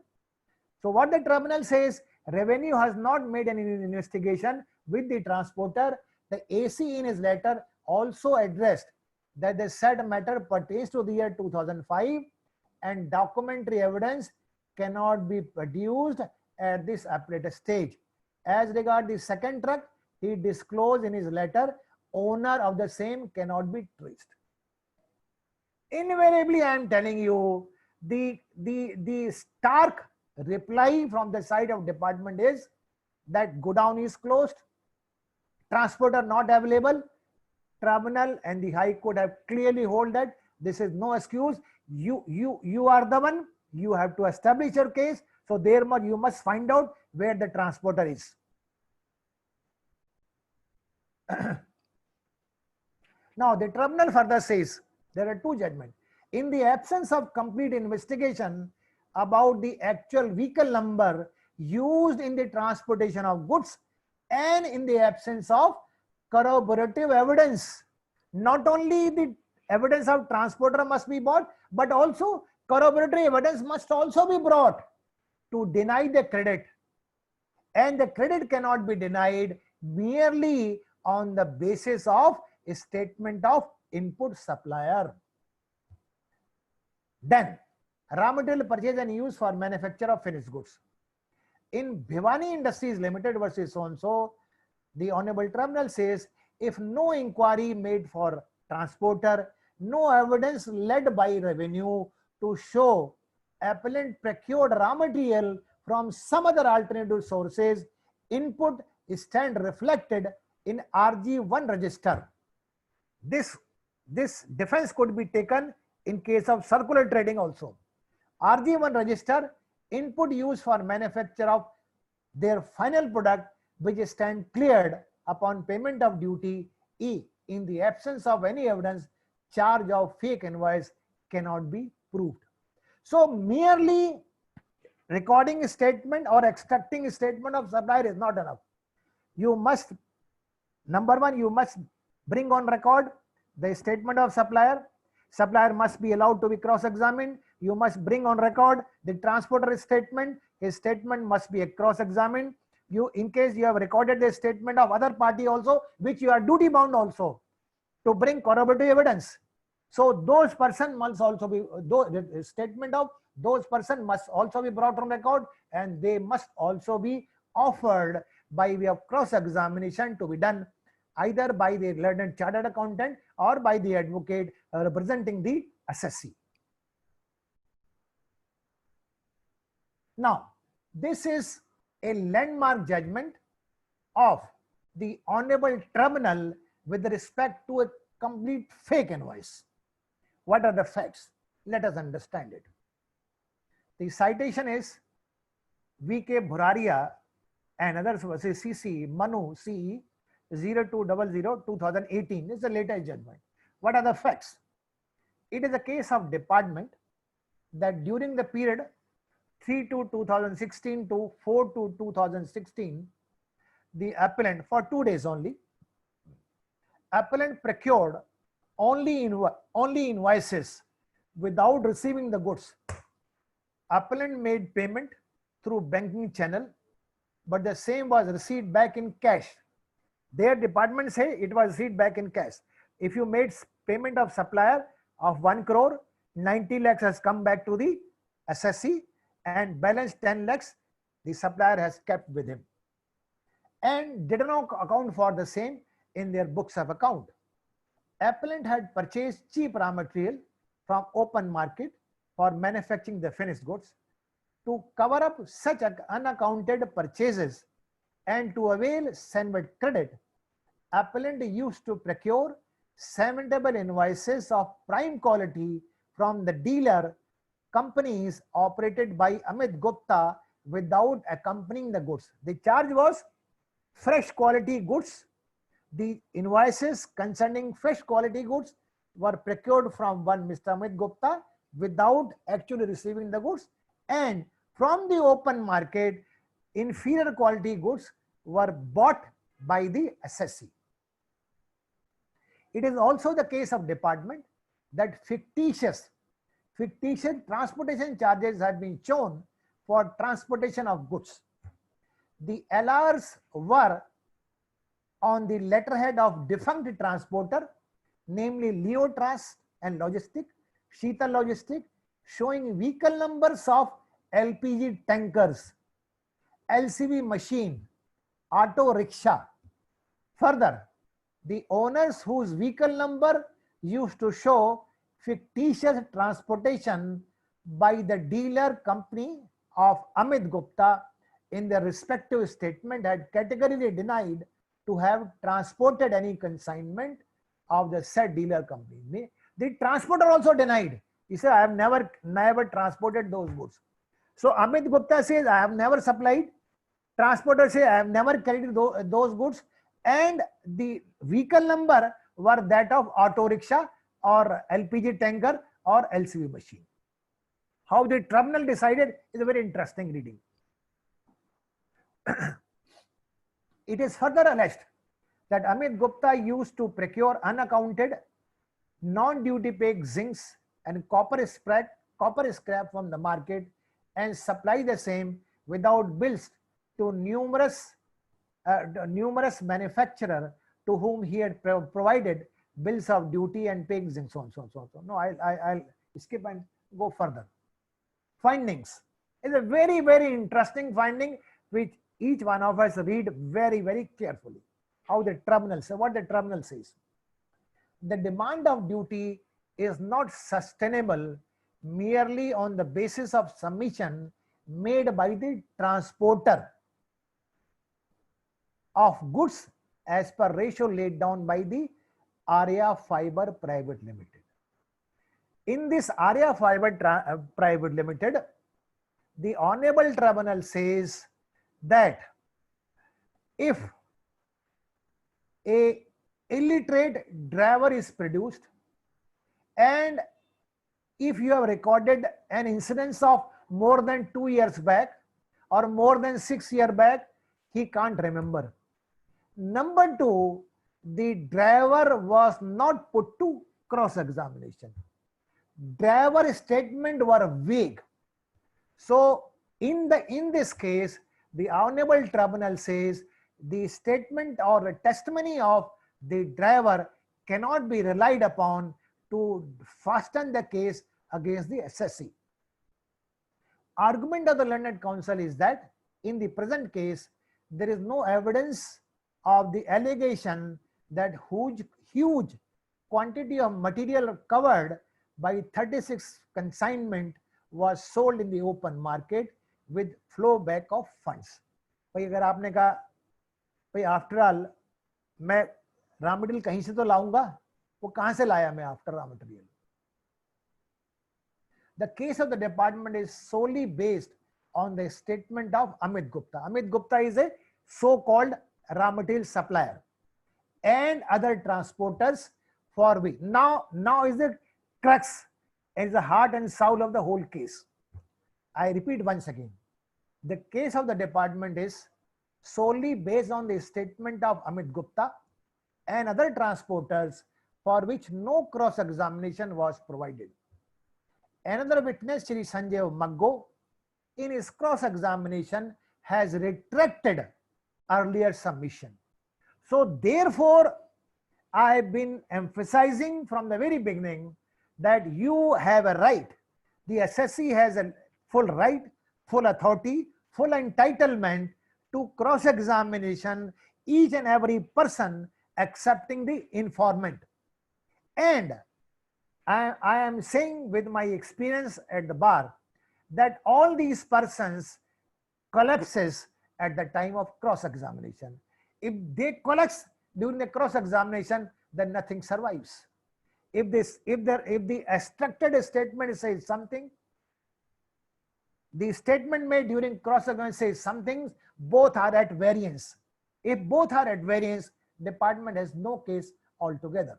So what the tribunal says, revenue has not made any investigation with the transporter. The AC in his letter also addressed that the said matter pertains to the year 2005 and documentary evidence cannot be produced at this appellate stage. As regard the second truck, he disclosed in his letter, owner of the same cannot be traced. Invariably, I am telling you, the stark reply from the side of department is that godown is closed, transporter not available. Tribunal and the High Court have clearly hold that this is no excuse. You are the one, you have to establish your case. So therefore you must find out where the transporter is. Now the tribunal further says there are two judgments. In the absence of complete investigation about the actual vehicle number used in the transportation of goods, and in the absence of corroborative evidence, not only the evidence of transporter must be brought, but also corroborative evidence must also be brought to deny the credit and the credit cannot be denied merely on the basis of a statement of input supplier. Then, raw material purchase and use for manufacture of finished goods. In Bhivani Industries Limited versus so-and-so, the Honorable Tribunal says, if no inquiry made for transporter, no evidence led by revenue to show appellant procured raw material from some other alternative sources, input stand reflected in RG1 register. This defense could be taken in case of circular trading also. RG1 register, input used for manufacture of their final product, which stand cleared upon payment of duty. E. In the absence of any evidence, charge of fake invoice cannot be proved. So merely recording a statement or extracting a statement of supplier is not enough. You must, number one, you must bring on record the statement of supplier. Supplier must be allowed to be cross-examined. You must bring on record the transporter statement. His statement must be cross-examined. You, in case you have recorded the statement of other party also, which you are duty bound also to bring corroborative evidence. So those person must also be, the statement of those person must also be brought on record, and they must also be offered by way of cross-examination to be done either by the learned chartered accountant or by the advocate representing the assessee. Now, this is a landmark judgment of the Honorable Tribunal with respect to a complete fake invoice. What are the facts? Let us understand it. The citation is V.K. Bhuraria and others versus CC Manu CE 0200/2018. It's the latest judgment. What are the facts? It is a case of department that during the period 3/2/2016 to 4/2/2016, the appellant, for 2 days only, appellant procured only invoices without receiving the goods. Appellant made payment through banking channel, but the same was received back in cash. Their department say it was received back in cash. If you made payment of supplier of 1 crore, 90 lakhs has come back to the assessee, and balance 10 lakhs the supplier has kept with him and did not account for the same in their books of account. Appellant had purchased cheap raw material from open market for manufacturing the finished goods. To cover up such unaccounted purchases and to avail Senved credit, appellant used to procure cementable invoices of prime quality from the dealer companies operated by Amit Gupta without accompanying the goods. The charge was fresh quality goods. The invoices concerning fresh quality goods were procured from one Mr. Amit Gupta without actually receiving the goods, and from the open market, inferior quality goods were bought by the assessee. It is also the case of department that fictitious transportation charges have been shown for transportation of goods. The LRs were on the letterhead of defunct transporter, namely Leo Trust and Logistic, Sheetal Logistic, showing vehicle numbers of LPG tankers, LCV machine, auto rickshaw. Further, the owners whose vehicle number used to show fictitious transportation by the dealer company of Amit Gupta in their respective statement had categorically denied to have transported any consignment of the said dealer company. The transporter also denied. He said, I have never transported those goods. So Amit Gupta says, I have never supplied. Transporter says, I have never carried those goods. And the vehicle number were that of auto rickshaw or LPG tanker or LCV machine. How the tribunal decided is a very interesting reading. It is further alleged that Amit Gupta used to procure unaccounted non-duty paid zincs and copper scrap from the market and supply the same without bills to numerous manufacturer to whom he had provided bills of duty and paying so on, so on, so on. No, I'll skip and go further. Findings is a very, very interesting finding which each one of us read very, very carefully. How the tribunal says, what the tribunal says. The demand of duty is not sustainable merely on the basis of submission made by the transporter of goods as per ratio laid down by the Arya Fiber Private Limited. In this Arya Fiber Private Limited, the Honorable Tribunal says that if a illiterate driver is produced and if you have recorded an incidence of more than 2 years back or more than 6 years back, he can't remember. Number two, the driver was not put to cross-examination. Driver statement were vague. So in this case, the Honorable Tribunal says the statement or the testimony of the driver cannot be relied upon to fasten the case against the SSC. Argument of the learned counsel is that in the present case, there is no evidence of the allegation that huge quantity of material covered by 36 consignment was sold in the open market with flow back of funds. भाई अगर आपने कहा भाई after all मैं raw material कहीं से तो लाऊंगा, वो कहां से लाया मैं after raw material? The case of the department is solely based on the statement of Amit Gupta. Amit Gupta is a so-called raw material supplier and other transporters for which now is the crux and the heart and soul of the whole case. I repeat once again, the case of the department is solely based on the statement of Amit Gupta and other transporters for which no cross-examination was provided. Another witness, Shri Sanjay Maggo, in his cross-examination has retracted earlier submission. So therefore, I've been emphasizing from the very beginning that you have a right. The SSC has a full right, full authority, full entitlement to cross-examination each and every person accepting the informant. And I am saying with my experience at the bar that all these persons collapses at the time of cross-examination. If they collapse during the cross-examination, then nothing survives. If the extracted statement says something, the statement made during cross-examination says something, both are at variance. If both are at variance, department has no case altogether.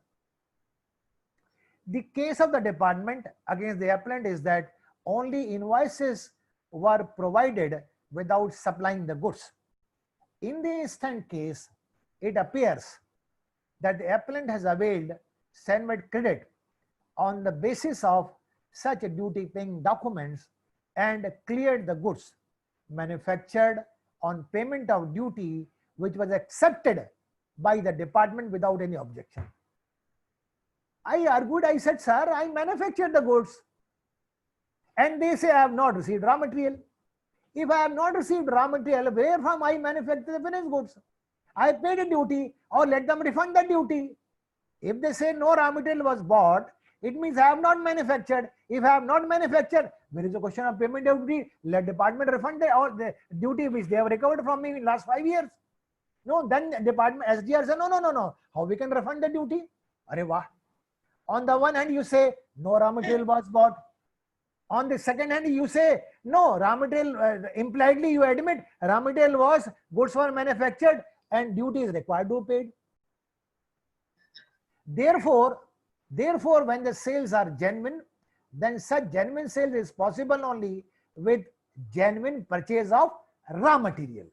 The case of the department against the appellant is that only invoices were provided without supplying the goods. In the instant case, it appears that the appellant has availed Senate credit on the basis of such duty paying documents and cleared the goods manufactured on payment of duty, which was accepted by the department without any objection. I argued, I said, sir, I manufactured the goods. And they say I have not received raw material. If I have not received raw material, where from I manufacture the finished goods? I paid a duty, or let them refund the duty. If they say no raw material was bought, it means I have not manufactured. If I have not manufactured, there is a question of payment of duty. Let department refund the duty which they have recovered from me in last 5 years. No, then department SDR says no. How we can refund the duty? Arey wah. On the one hand, you say no raw material was bought. On the second hand, you say no raw material. Impliedly, you admit raw material was goods were manufactured and duty is required to be paid. Therefore, when the sales are genuine, then such genuine sales is possible only with genuine purchase of raw material.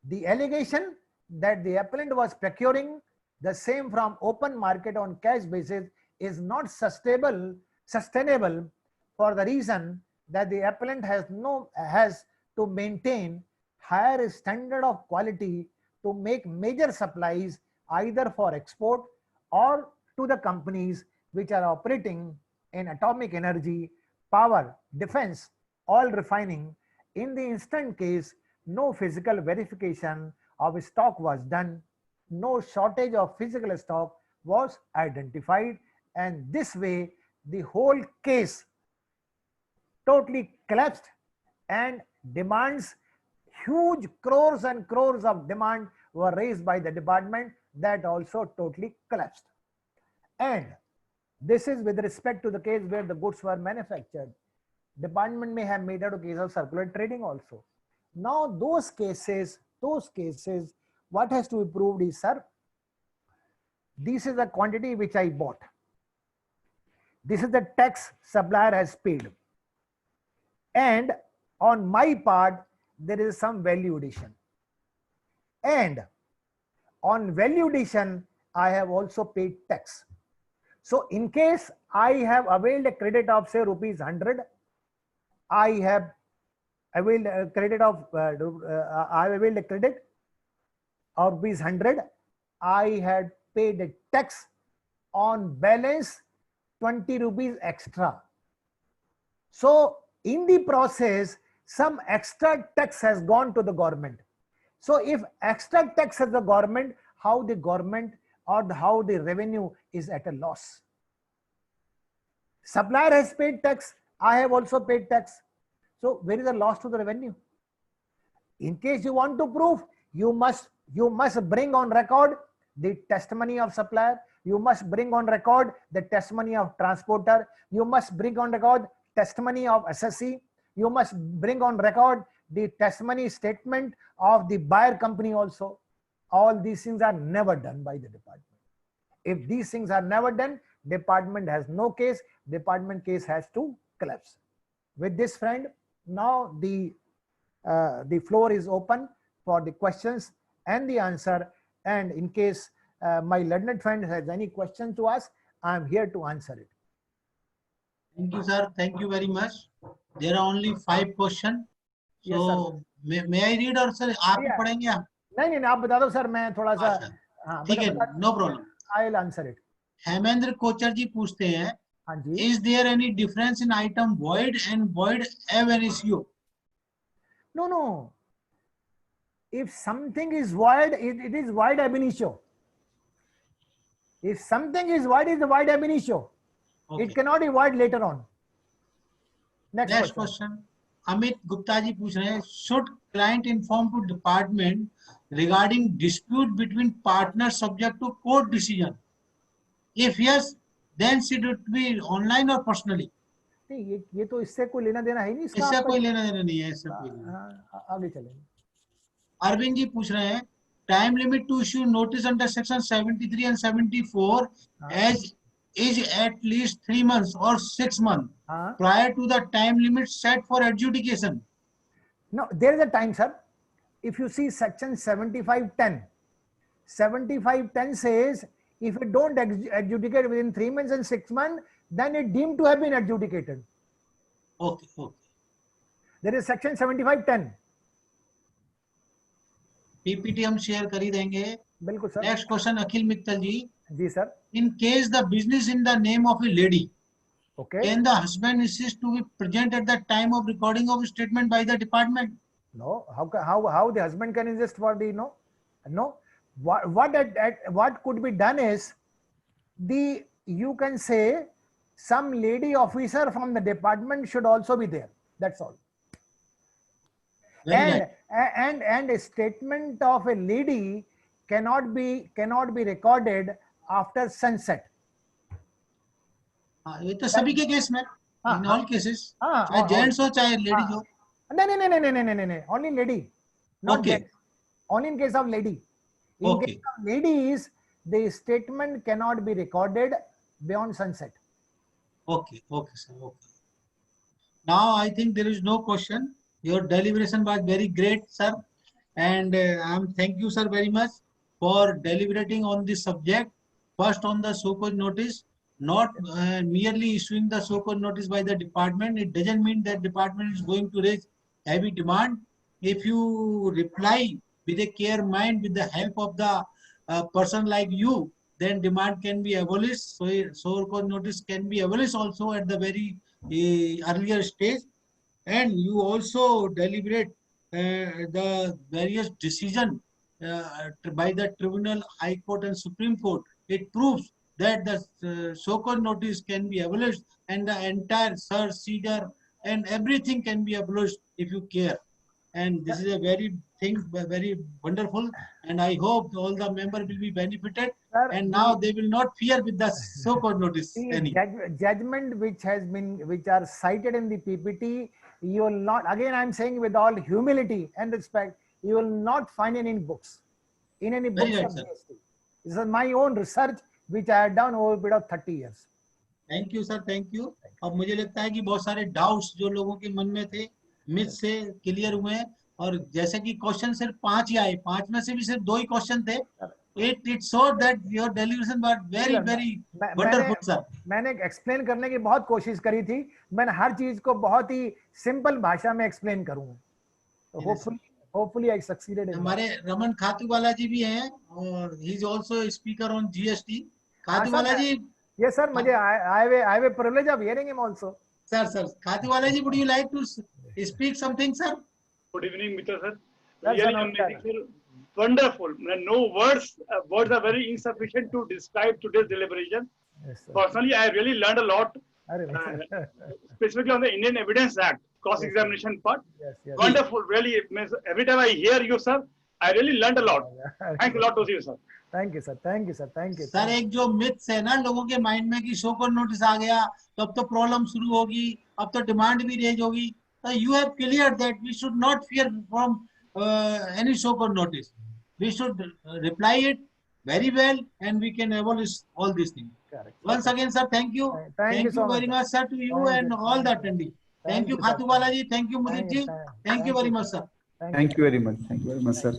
The allegation that the appellant was procuring the same from open market on cash basis is not sustainable for the reason that the appellant has to maintain higher standard of quality to make major supplies either for export or to the companies which are operating in atomic energy, power, defense, oil refining. In the instant case, no physical verification of stock was done, no shortage of physical stock was identified, and this way the whole case totally collapsed, and demands, huge crores and crores of demand were raised by the department, that also totally collapsed. And this is with respect to the case where the goods were manufactured. Department may have made out a case of circular trading also. Now those cases, what has to be proved is, sir, this is the quantity which I bought. This is the tax supplier has paid. And on my part, there is some value addition. And on value addition, I have also paid tax. So in case I have availed a credit of say rupees 100, I have availed a credit of I have availed a credit of rupees 100. I had paid a tax on balance 20 rupees extra. So in the process, some extra tax has gone to the government. So if extra tax has the government, how the government or how the revenue is at a loss. Supplier has paid tax, I have also paid tax. So where is the loss to the revenue? In case you want to prove, you must bring on record the testimony of supplier, you must bring on record the testimony of transporter, you must bring on record testimony of assessee, you must bring on record the testimony statement of the buyer company also. All these things are never done by the department. If these things are never done, department has no case, department case has to collapse. With this, friend, now the floor is open for the questions and the answer, and in case my learned friend has any question to ask, I am here to answer it. Thank you, sir. Thank you very much. There are only 5 questions. Yes, So may I read or sir आप ही पढ़ेंगे आप? नहीं, आप बता दो sir, मैं थोड़ा सा ठीक है, no problem. I'll answer it. Hemendra Kochhar जी पूछते हैं, हाँ जी. Is there any difference in item void and void ab initio? No. If something is void, it is void ab initio. If something is void, it is void ab initio. Okay. It cannot be void later on. Next question. Amit Gupta ji पूछ रहे हैं, should client inform to department regarding dispute between partners subject to court decision? If yes, then should it be online or personally? नहीं, ये तो इससे कोई लेना देना है नहीं, इससे कोई लेना देना नहीं है, इससे कोई आगे चलेंगे. अरविंद जी पूछ रहे हैं, time limit to issue notice under section 73 and 74 as is at least 3 months or 6 months prior to the time limit set for adjudication. No, there is a time, sir. If you see section 7510, 7510 says if you don't adjudicate within 3 months and 6 months, then it deemed to have been adjudicated. Okay. There is section 7510. PPT हम share कर ही देंगे. बिल्कुल sir. Next question Akhil Mittal ji. जी sir. In case the business in the name of a lady, okay, can the husband insist to be present at the time of recording of statement by the department? No. How the husband can insist for the no? What could be done is you can say some lady officer from the department should also be there. That's all. And a statement of a lady cannot be recorded after sunset. ये तो सभी के case में, in all cases, चाहे gents हो चाहे ladies हो. नहीं, only lady. Okay. Only in case of lady. In case of ladies, the statement cannot be recorded beyond sunset. Okay, sir. Okay. Now I think there is no question. Your deliberation was very great, sir, and thank you, sir, very much for deliberating on this subject. First on the so-called notice, not merely issuing the so-called notice by the department. It doesn't mean that department is going to raise heavy demand. if you reply with a care mind, with the help of the person like you, then demand can be abolished. So show cause notice can be abolished also at the very earlier stage. And you also deliberate the various decision by the tribunal, High Court and Supreme Court. It proves that the so-called notice can be abolished and the entire search, seizure and everything can be abolished if you care. And this is a very wonderful, and I hope all the member will be benefited. Sir, And now they will not fear with the so-called notice any. Judgment which are cited in the PPT, you will not, again I am saying with all humility and respect, you will not find it in books, in any books right, of sir. GST. This is my own research which I have done over a period of 30 years. Thank you sir, thank you. अब मुझे लगता है कि बहुत सारे doubts जो लोगों के मन में थे मिथ से क्लियर हुए हैं, और जैसे कि क्वेश्चन सिर्फ 5 ही आए, 5 में से भी सिर्फ 2 ही क्वेश्चन थे। It showed that your deliberation was very wonderful sir। मैंने एक्सप्लेन करने की बहुत कोशिश करी थी, मैंने हर चीज को बहुत ही सिंपल भाषा में एक्सप्लेन करूंगा, होपफुली आई सक्सीडेड। हमारे रमन खातूवाला जी भी हैं और he is also speaker on GST. Khatuwala ji, yes sir, मुझे I have a privilege of hearing him also. sir Khatuwala ji, would you like to speak something sir? Good evening Mitra sir, Yes, really sir, amazing sir, wonderful, no words are very insufficient to describe today's deliberation. Yes, sir. Personally I really learned a lot, specifically on the Indian Evidence Act cross examination part. Yes. Wonderful, really, every time I hear you sir, I really learned a lot. Thanks a lot to you sir। Thank you sir, thank you sir, thank you sir. एक जो myths है ना लोगों के mind में कि show cause notice आ गया तो अब तो प्रॉब्लम शुरू होगी, अब तो डिमांड भी रेज होगी, तो you have clear that we should not fear from any show cause notice, we should reply it very well and we can abolish all these things. Correct. Once again sir, thank you so very much sir to you and all the attendees. Thank you Khatubala ji, thank you Mudit ji, thank you very much sir। Thank you very much sir।